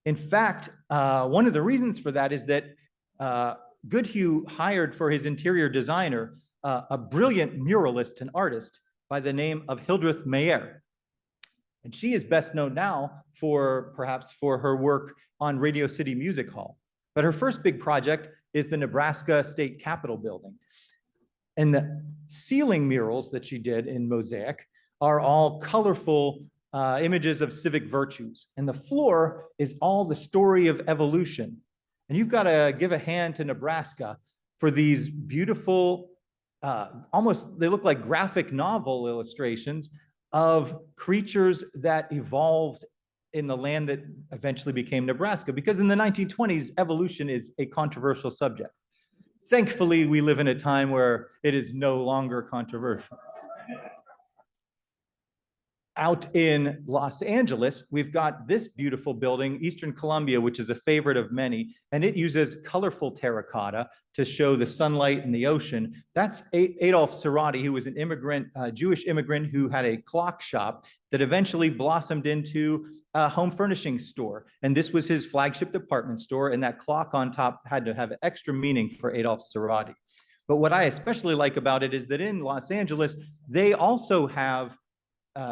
S12: In fact, one of the reasons for that is that Goodhue hired for his interior designer a brilliant muralist and artist by the name of Hildreth Mayer. And she is best known now perhaps for her work on Radio City Music Hall. But her first big project is the Nebraska State Capitol building. And the ceiling murals that she did in mosaic are all colorful images of civic virtues. And the floor is all the story of evolution. And you've got to give a hand to Nebraska for these beautiful, almost, they look like graphic novel illustrations of creatures that evolved in the land that eventually became Nebraska. Because in the 1920s, evolution is a controversial subject. Thankfully, we live in a time where it is no longer controversial. Out in Los Angeles, we've got this beautiful building, Eastern Columbia, which is a favorite of many, and it uses colorful terracotta to show the sunlight and the ocean. That's Adolf Cerati, who was an immigrant, Jewish immigrant who had a clock shop that eventually blossomed into a home furnishing store. And this was his flagship department store, and that clock on top had to have extra meaning for Adolf Cerati. But what I especially like about it is that in Los Angeles, they also have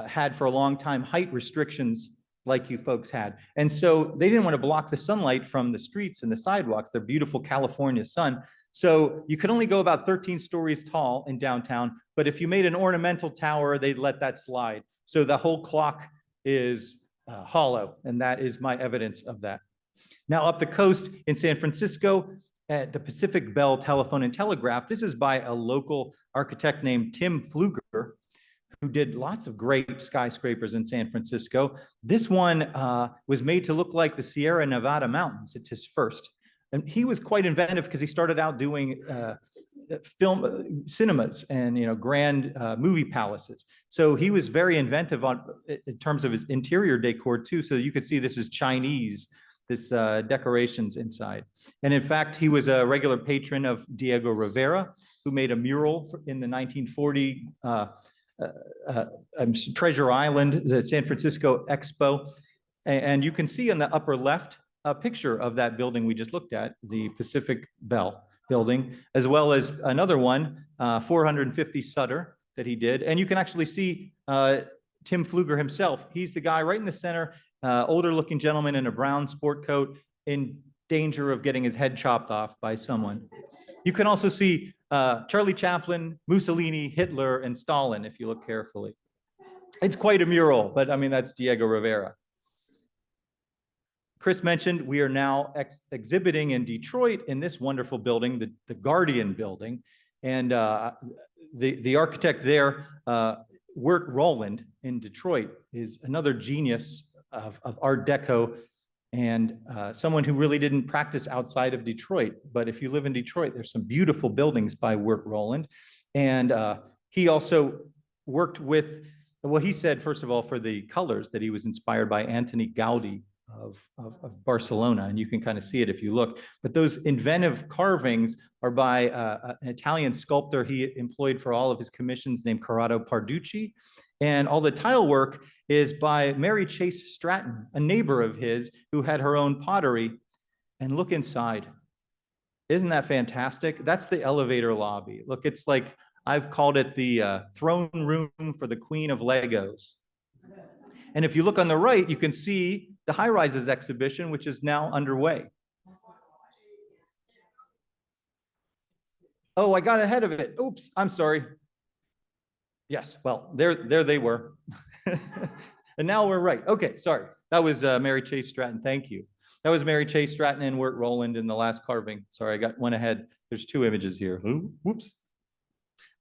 S12: had for a long time height restrictions like you folks had. And so they didn't want to block the sunlight from the streets and the sidewalks, their beautiful California sun. So you could only go about 13 stories tall in downtown, but if you made an ornamental tower, they'd let that slide. So the whole clock is hollow, and that is my evidence of that. Now up the coast in San Francisco, at the Pacific Bell Telephone and Telegraph, this is by a local architect named Tim Pfluger, who did lots of great skyscrapers in San Francisco. This one was made to look like the Sierra Nevada mountains. It's his first. And he was quite inventive because he started out doing film cinemas and grand movie palaces. So he was very inventive in terms of his interior decor too. So you could see this is Chinese decorations inside. And in fact, he was a regular patron of Diego Rivera, who made a mural in the 1940 Treasure Island, the San Francisco Expo. And you can see in the upper left a picture of that building we just looked at, the Pacific Bell building, as well as another one, 450 Sutter that he did. And you can actually see Tim Pfluger himself. He's the guy right in the center, older looking gentleman in a brown sport coat, in danger of getting his head chopped off by someone. You can also see Charlie Chaplin, Mussolini, Hitler, and Stalin, if you look carefully. It's quite a mural, but I mean, that's Diego Rivera. Chris mentioned we are now exhibiting in Detroit in this wonderful building, the Guardian building. And the architect there, Wirt Rowland in Detroit, is another genius of Art Deco, and someone who really didn't practice outside of Detroit. But if you live in Detroit, there's some beautiful buildings by Wirt Rowland. And he also worked with, well, he said, first of all, for the colors, that he was inspired by Antoni Gaudi of Barcelona, and you can kind of see it if you look. But those inventive carvings are by an Italian sculptor he employed for all of his commissions named Corrado Parducci. And all the tile work is by Mary Chase Stratton, a neighbor of his who had her own pottery. And look inside. Isn't that fantastic? That's the elevator lobby. Look, it's like, I've called it the throne room for the Queen of Legos. And if you look on the right, you can see the Highrises exhibition, which is now underway. Oh, I got ahead of it. Oops, I'm sorry. Yes, well, there they were. And now we're right. Okay, sorry. That was Mary Chase Stratton. Thank you. That was Mary Chase Stratton and Wirt Rowland in the last carving. Sorry, I got one ahead. There's two images here. Ooh, whoops.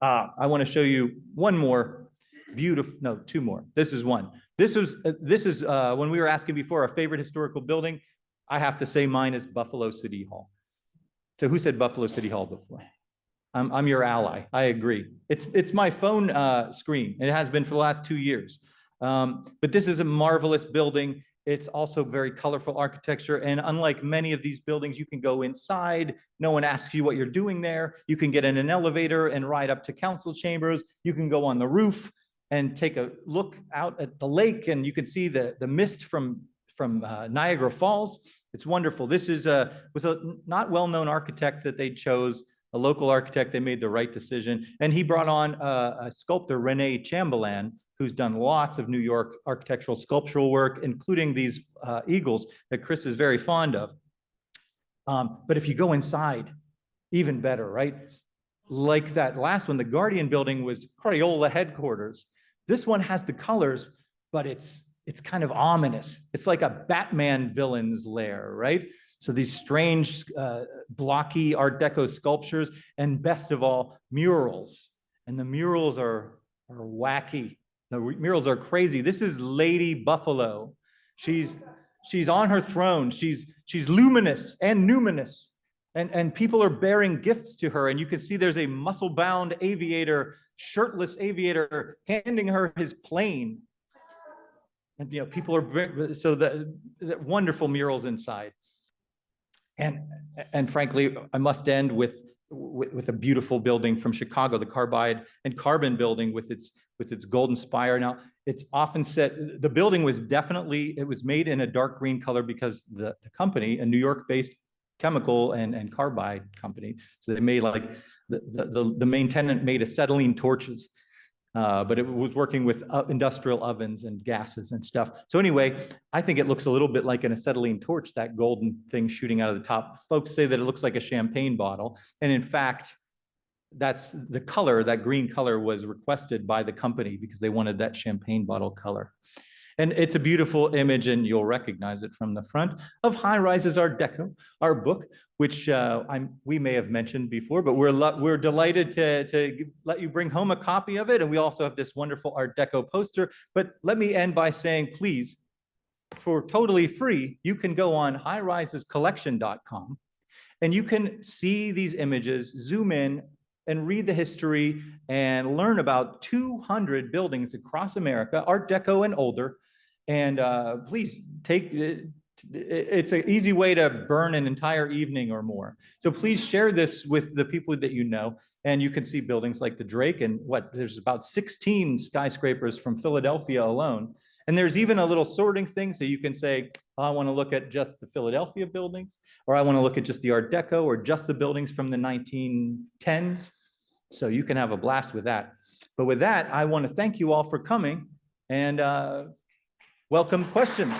S12: I want to show you one more beautiful, no, two more. This is one. This is when we were asking before our favorite historical building. I have to say mine is Buffalo City Hall. So who said Buffalo City Hall before? I'm your ally. I agree. It's my phone screen. It has been for the last 2 years. But this is a marvelous building. It's also very colorful architecture. And unlike many of these buildings, you can go inside. No one asks you what you're doing there. You can get in an elevator and ride up to council chambers. You can go on the roof and take a look out at the lake, and you can see the mist from Niagara Falls. It's wonderful. This was a not well-known architect that they chose, a local architect. They made the right decision. And he brought on a sculptor, Rene Chamberlain, who's done lots of New York architectural sculptural work, including these eagles that Chris is very fond of. But if you go inside, even better, right? Like that last one, the Guardian building was Crayola headquarters. This one has the colors, but it's kind of ominous. It's like a Batman villain's lair, right? So these strange, blocky Art Deco sculptures, and best of all, murals. And the murals are wacky. The murals are crazy. This is Lady Buffalo. She's on her throne. She's luminous and numinous. And people are bearing gifts to her. And you can see there's a muscle-bound aviator, shirtless aviator, handing her his plane. And people are, so the wonderful murals inside. And frankly, I must end with a beautiful building from Chicago, the Carbide and Carbon building with its golden spire. Now, it's often said the building was it was made in a dark green color because the company, a New York-based chemical and carbide company, so they made like the main tenant made acetylene torches. But it was working with industrial ovens and gases and stuff. So anyway, I think it looks a little bit like an acetylene torch, that golden thing shooting out of the top. Folks say that it looks like a champagne bottle. And in fact, that's the color, that green color was requested by the company because they wanted that champagne bottle color. And it's a beautiful image, and you'll recognize it from the front of Highrises Art Deco, our book, which we may have mentioned before, but we're delighted to let you bring home a copy of it. And we also have this wonderful Art Deco poster. But let me end by saying, please, for totally free, you can go on highrisescollection.com and you can see these images, zoom in, and read the history and learn about 200 buildings across America, Art Deco and older. And please take It's an easy way to burn an entire evening or more. So please share this with the people that you know. And you can see buildings like the Drake and there's about 16 skyscrapers from Philadelphia alone. And there's even a little sorting thing. So you can say, oh, I want to look at just the Philadelphia buildings, or I want to look at just the Art Deco, or just the buildings from the 1910s. So you can have a blast with that. But with that, I want to thank you all for coming and welcome questions.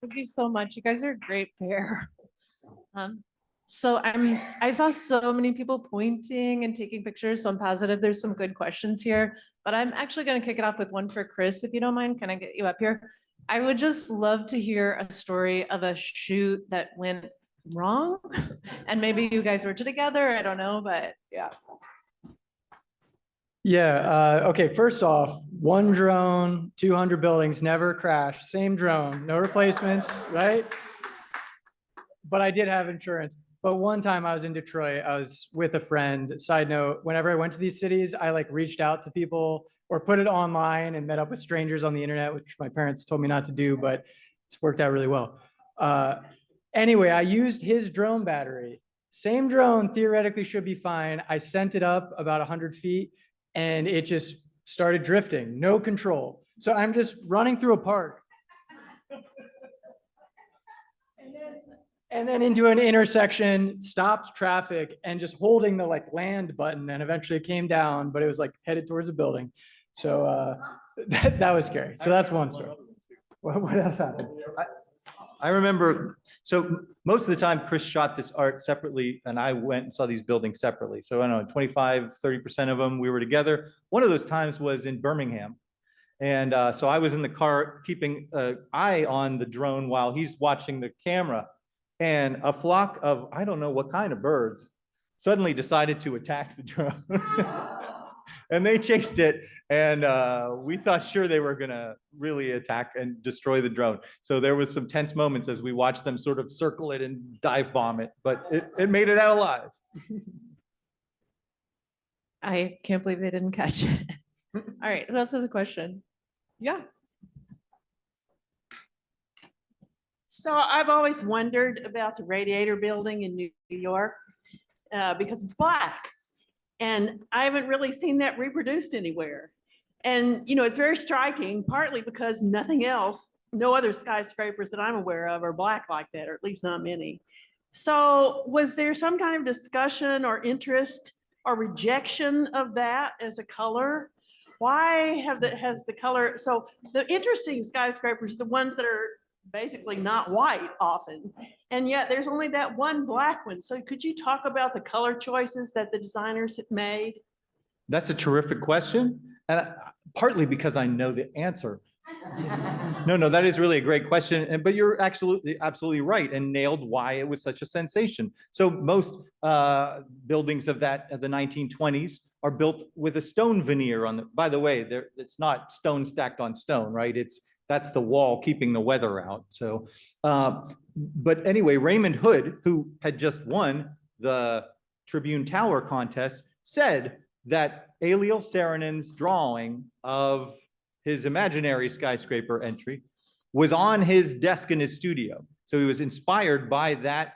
S10: Thank you so much. You guys are a great pair. So I saw so many people pointing and taking pictures, so I'm positive there's some good questions here, but I'm actually going to kick it off with one for Chris, if you don't mind. Can I get you up here? I would just love to hear a story of a shoot that went wrong, and maybe you guys were together, I don't know, but yeah.
S11: Yeah, okay, first off, one drone, 200 buildings, never crashed, same drone, no replacements, right? But I did have insurance. But one time I was in Detroit, I was with a friend. Side note, whenever I went to these cities, I like reached out to people or put it online and met up with strangers on the internet, which my parents told me not to do, but it's worked out really well. Anyway, I used his drone battery. Same drone theoretically should be fine. I sent it up about 100 feet and it just started drifting, no control. So I'm just running through a park. And then into an intersection, stopped traffic and just holding the like land button, and eventually it came down, but it was like headed towards a building. So that was scary. So that's one story. What else happened?
S12: I remember, so most of the time Chris shot this art separately and I went and saw these buildings separately. So I don't know, 25, 30% of them we were together. One of those times was in Birmingham. And so I was in the car keeping an eye on the drone while he's watching the camera. And a flock of, I don't know what kind of birds, suddenly decided to attack the drone. And they chased it. And we thought sure they were gonna really attack and destroy the drone. So there was some tense moments as we watched them sort of circle it and dive bomb it, but it made it out alive.
S10: I can't believe they didn't catch it. All right, who else has a question? Yeah.
S13: So I've always wondered about the Radiator Building in New York because it's black. And I haven't really seen that reproduced anywhere. And, you know, it's very striking, partly because nothing else, no other skyscrapers that I'm aware of are black like that, or at least not many. So was there some kind of discussion or interest or rejection of that as a color? Why has the color, so the interesting skyscrapers, the ones that are basically not white often, and yet there's only that one black one. So could you talk about the color choices that the designers have made?
S12: That's a terrific question. And partly because I know the answer. No, that is really a great question. But you're absolutely right and nailed why it was such a sensation. So most buildings of the 1920s are built with a stone veneer on the, by the way, it's not stone stacked on stone, right? That's the wall keeping the weather out. So, but anyway, Raymond Hood, who had just won the Tribune Tower contest, said that Eliel Saarinen's drawing of his imaginary skyscraper entry was on his desk in his studio. So he was inspired by that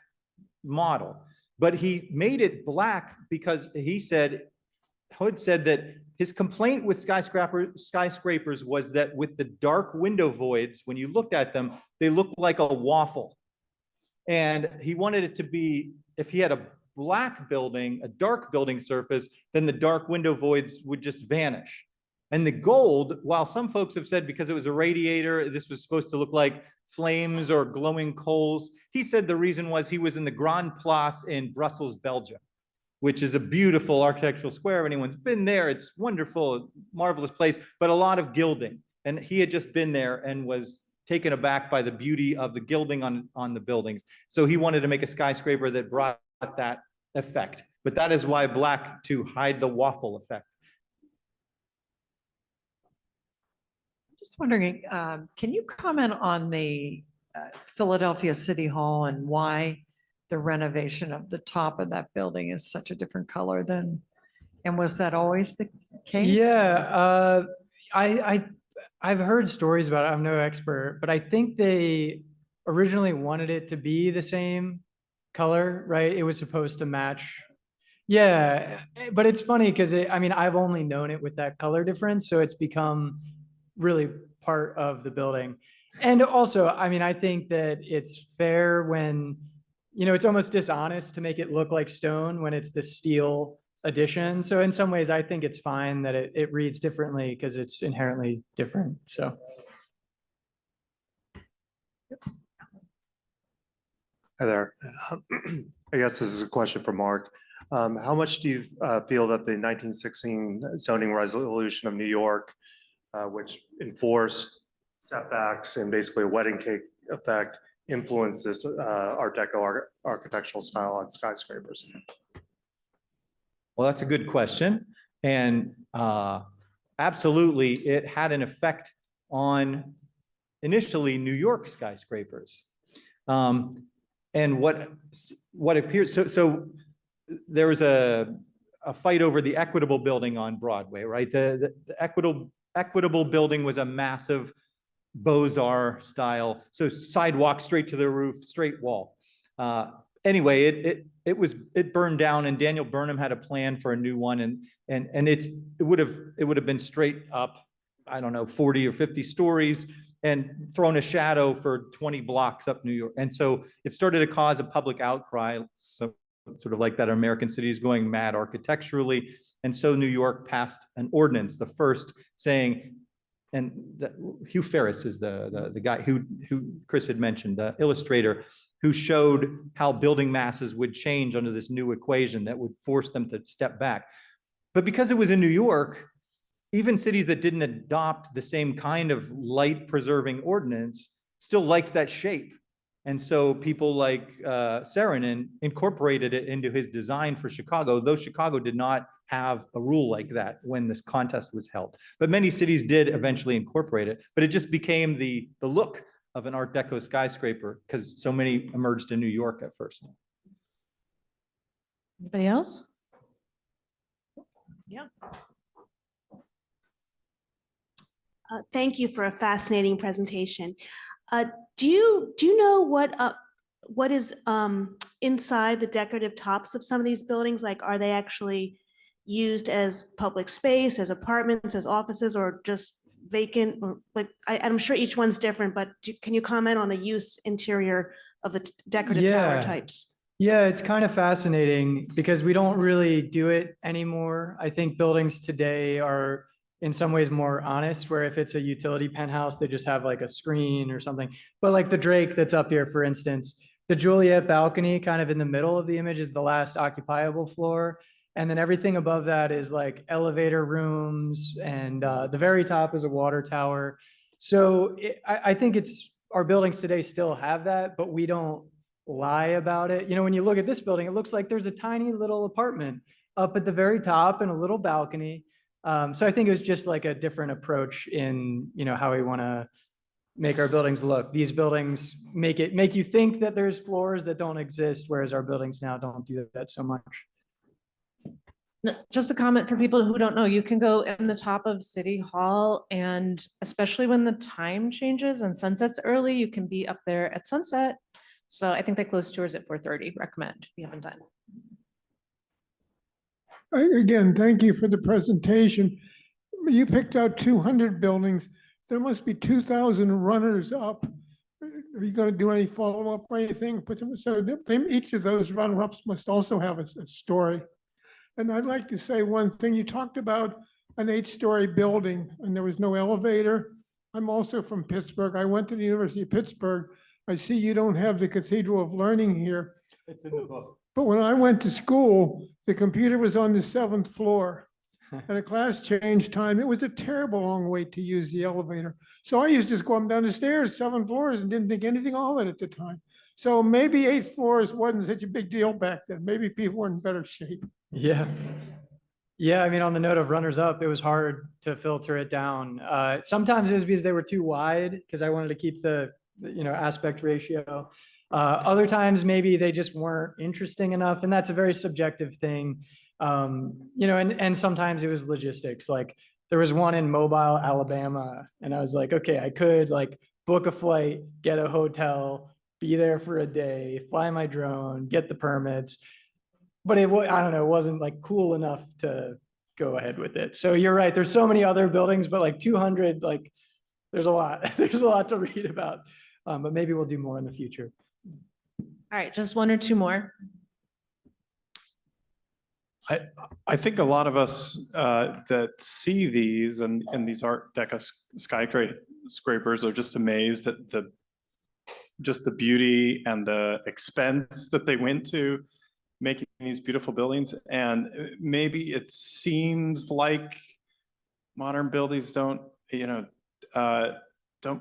S12: model, but he made it black because Hood said that his complaint with skyscrapers was that with the dark window voids, when you looked at them, they looked like a waffle. And he wanted it to be, if he had a black building, a dark building surface, then the dark window voids would just vanish. And the gold, while some folks have said because it was a radiator, this was supposed to look like flames or glowing coals, he said the reason was he was in the Grand Place in Brussels, Belgium, which is a beautiful architectural square. If anyone's been there, it's wonderful, marvelous place, but a lot of gilding. And he had just been there and was taken aback by the beauty of the gilding on the buildings. So he wanted to make a skyscraper that brought that effect. But that is why black, to hide the waffle effect.
S14: Just wondering, can you comment on the Philadelphia City Hall and why the renovation of the top of that building is such a different color than, and was that always the case?
S11: Yeah, I've heard stories about it. I'm no expert, but I think they originally wanted it to be the same color, right? It was supposed to match. Yeah, but it's funny because I mean, I've only known it with that color difference, so it's become really part of the building. And also, I mean, I think that it's fair when, you know, it's almost dishonest to make it look like stone when it's the steel addition. So in some ways, I think it's fine that it reads differently because it's inherently different. So.
S15: Hi there. I guess this is a question for Mark. How much do you feel that the 1916 zoning resolution of New York, which enforced setbacks and basically a wedding cake effect, influenced this Art Deco architectural style on skyscrapers?
S12: Well, that's a good question. And absolutely, it had an effect on initially New York skyscrapers. And what appears, so there was a fight over the Equitable building on Broadway, right? The Equitable building was a massive Beaux-Arts style, so sidewalk straight to the roof, straight wall. Anyway, it burned down, and Daniel Burnham had a plan for a new one, and it would have been straight up, I don't know, 40 or 50 stories, and thrown a shadow for 20 blocks up New York. And so it started to cause a public outcry, so sort of like that American cities going mad architecturally. And so New York passed an ordinance, the first, saying, and Hugh Ferris is the guy who Chris had mentioned, the illustrator, who showed how building masses would change under this new equation that would force them to step back. But because it was in New York, even cities that didn't adopt the same kind of light preserving ordinance still liked that shape. And so people like Saarinen incorporated it into his design for Chicago, though Chicago did not have a rule like that when this contest was held. But many cities did eventually incorporate it, but it just became the look of an Art Deco skyscraper because so many emerged in New York at first.
S10: Anybody else?
S14: Yeah.
S16: Thank you for a fascinating presentation. Do you know what is inside the decorative tops of some of these buildings? Like, are they actually used as public space, as apartments, as offices, or just vacant? Or like, I'm sure each one's different, but can you comment on the use interior of the decorative tower types?
S11: Yeah, it's kind of fascinating because we don't really do it anymore. I think buildings today are in some ways more honest, where if it's a utility penthouse, they just have like a screen or something. But like the Drake that's up here, for instance, the Juliet balcony kind of in the middle of the image is the last occupiable floor. And then everything above that is like elevator rooms, and the very top is a water tower. So I think our buildings today still have that, but we don't lie about it. You know, when you look at this building, it looks like there's a tiny little apartment up at the very top and a little balcony. So I think it was just like a different approach in, you know, how we want to make our buildings look. These buildings make you think that there's floors that don't exist, whereas our buildings now don't do that so much.
S10: Just a comment for people who don't know, you can go in the top of City Hall, and especially when the time changes and sunset's early, you can be up there at sunset. So I think they close tours at 4:30. Recommend if you haven't done.
S17: Again, thank you for the presentation. You picked out 200 buildings. There must be 2,000 runners up. Are you going to do any follow-up or anything? So each of those runner-ups must also have a story. And I'd like to say one thing. You talked about an 8-story building and there was no elevator. I'm also from Pittsburgh. I went to the University of Pittsburgh. I see you don't have the Cathedral of Learning here.
S12: It's in the book.
S17: But when I went to school, the computer was on the 7th floor. At a class change time, it was a terrible long wait to use the elevator. So I used to just go up and down the stairs, 7 floors, and didn't think anything of it at the time. So maybe 8 floors wasn't such a big deal back then. Maybe people were in better shape.
S11: Yeah. Yeah, I mean, on the note of runners up, it was hard to filter it down. Sometimes it was because they were too wide, because I wanted to keep the aspect ratio. Other times, maybe they just weren't interesting enough, and that's a very subjective thing. You know, and sometimes it was logistics. Like there was one in Mobile, Alabama, and I was like, okay, I could like book a flight, get a hotel, be there for a day, fly my drone, get the permits. But I don't know, it wasn't like cool enough to go ahead with it. So you're right. There's so many other buildings, but like 200, like there's a lot. There's a lot to read about. But maybe we'll do more in the future.
S10: All right, just one or two more.
S18: I think a lot of us that see these and these Art Deco skyscrapers are just amazed at the beauty and the expense that they went to making these beautiful buildings. And maybe it seems like modern buildings don't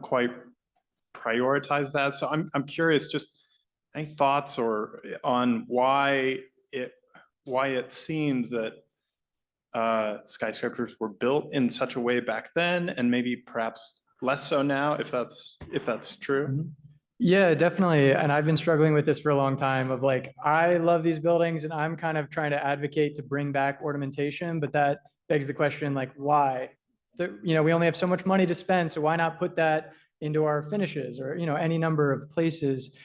S18: quite prioritize that. So I'm curious, just any thoughts or on why it seems that skyscrapers were built in such a way back then, and maybe perhaps less so now, if that's true.
S11: Yeah, definitely. And I've been struggling with this for a long time of like, I love these buildings and I'm kind of trying to advocate to bring back ornamentation, but that begs the question, like, why? You know, we only have so much money to spend, so why not put that into our finishes or, you know, any number of places?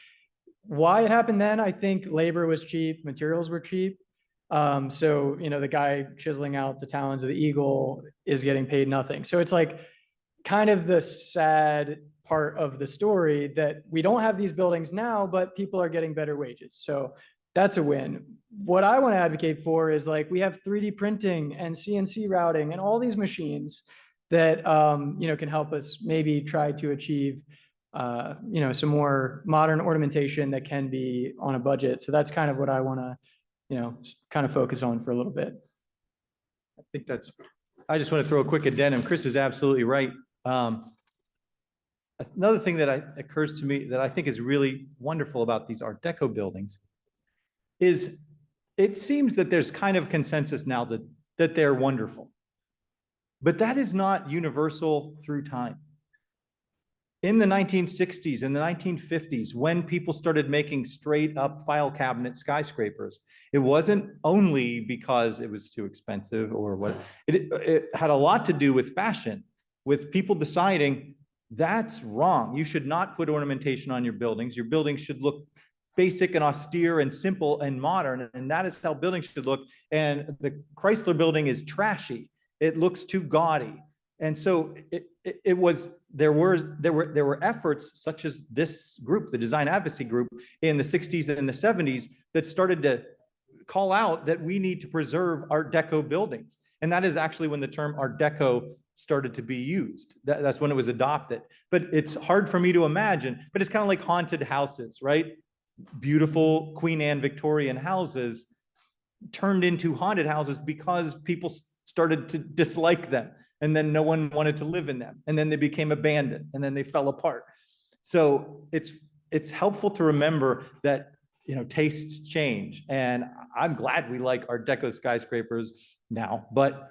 S11: Why it happened then, I think labor was cheap, materials were cheap. So, you know, the guy chiseling out the talons of the eagle is getting paid nothing. So it's like kind of the sad part of the story that we don't have these buildings now, but people are getting better wages. So that's a win. What I want to advocate for is like, we have 3D printing and CNC routing and all these machines that, you know, can help us maybe try to achieve, you know, some more modern ornamentation that can be on a budget. So that's kind of what I want to, you know, kind of focus on for a little bit.
S12: I just want to throw a quick addendum. Chris is absolutely right. Another thing that occurs to me that I think is really wonderful about these Art Deco buildings is it seems that there's kind of consensus now that they're wonderful, but that is not universal through time. In the 1960s and the 1950s, when people started making straight up file cabinet skyscrapers, it wasn't only because it was too expensive or what, it had a lot to do with fashion, with people deciding that's wrong. You should not put ornamentation on your buildings. Your buildings should look basic and austere and simple and modern, and that is how buildings should look. And the Chrysler building is trashy. It looks too gaudy. And so there were efforts such as this group, the design advocacy group in the 60s and the 70s, that started to call out that we need to preserve Art Deco buildings. And that is actually when the term Art Deco started to be used. That's when it was adopted. But it's hard for me to imagine, but it's kind of like haunted houses, right? Beautiful Queen Anne Victorian houses turned into haunted houses because people started to dislike them. And then no one wanted to live in them. And then they became abandoned and then they fell apart. So it's helpful to remember that, you know, tastes change. And I'm glad we like Art Deco skyscrapers now, but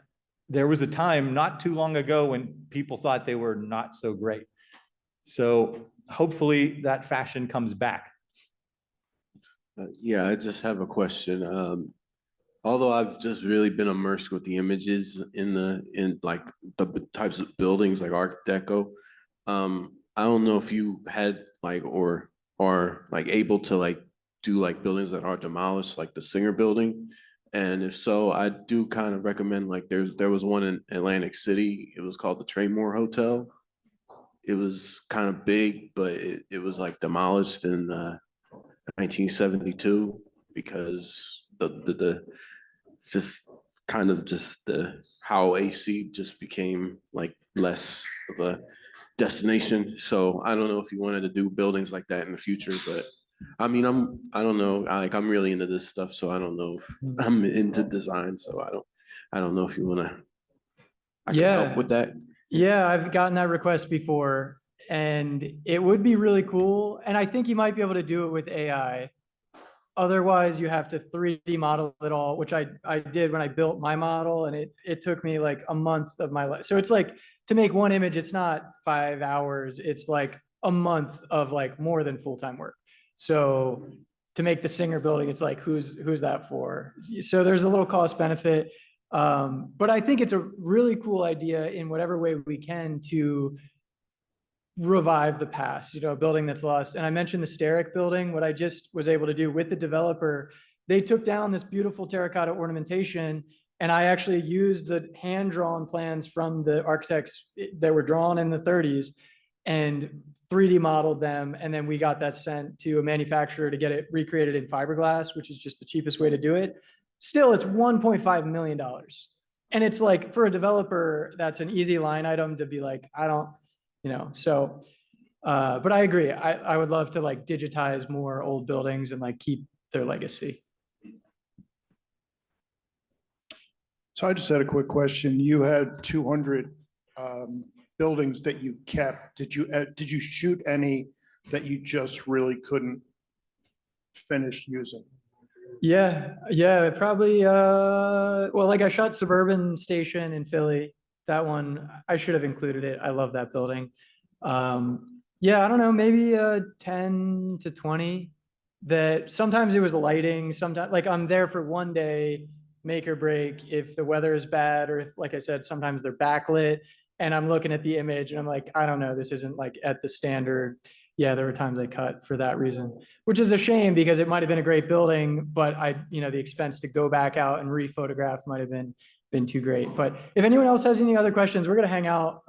S12: there was a time not too long ago when people thought they were not so great. So hopefully that fashion comes back.
S19: Yeah, I just have a question. Although I've just really been immersed with the images in like the types of buildings like Art Deco, I don't know if you had like or are like able to like do like buildings that are demolished, like the Singer building. And if so, I do kind of recommend, like there was one in Atlantic City. It was called the Traymore Hotel. It was kind of big, but it was like demolished in 1972 because the just kind of just how AC just became like less of a destination. So I don't know if you wanted to do buildings like that in the future, but I mean, I don't know. I'm really into this stuff, so I don't know if I'm into design. So I don't know if you wanna. I can help with that.
S11: Yeah, I've gotten that request before, and it would be really cool. And I think you might be able to do it with AI. Otherwise, you have to 3D model it all, which I did when I built my model, and it took me like a month of my life. So it's like to make one image, it's not 5 hours. It's like a month of like more than full-time work. So to make the Singer building, it's like, who's that for? So there's a little cost benefit. But I think it's a really cool idea in whatever way we can to revive the past, a building that's lost. And I mentioned the Steric building. What I just was able to do with the developer, they took down this beautiful terracotta ornamentation, and I actually used the hand-drawn plans from the architects that were drawn in the 30s and 3D modeled them. And then we got that sent to a manufacturer to get it recreated in fiberglass, which is just the cheapest way to do it. Still, it's $1.5 million. And it's like, for a developer, that's an easy line item to be like, I don't, so, but I agree. I would love to like digitize more old buildings and like keep their legacy.
S20: So I just had a quick question. You had 200 buildings that you kept. Did you shoot any that you just really couldn't finish using?
S11: Yeah, probably, well, like I shot Suburban Station in Philly. That one, I should have included it. I love that building. Yeah, I don't know, maybe 10 to 20 that sometimes it was lighting, sometimes like I'm there for one day, make or break if the weather is bad, or if, like I said, sometimes they're backlit and I'm looking at the image and I'm like, I don't know, this isn't like at the standard. Yeah, there were times I cut for that reason, which is a shame because it might've been a great building, but the expense to go back out and re-photograph might've been too great. But if anyone else has any other questions, we're gonna hang out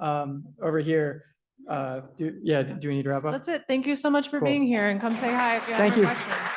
S11: over here. Do we need to wrap up?
S10: That's it. Thank you so much for
S11: Cool.
S10: being here, and come say hi if you have
S11: Thank
S10: any
S11: you.
S10: questions.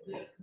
S2: Yes.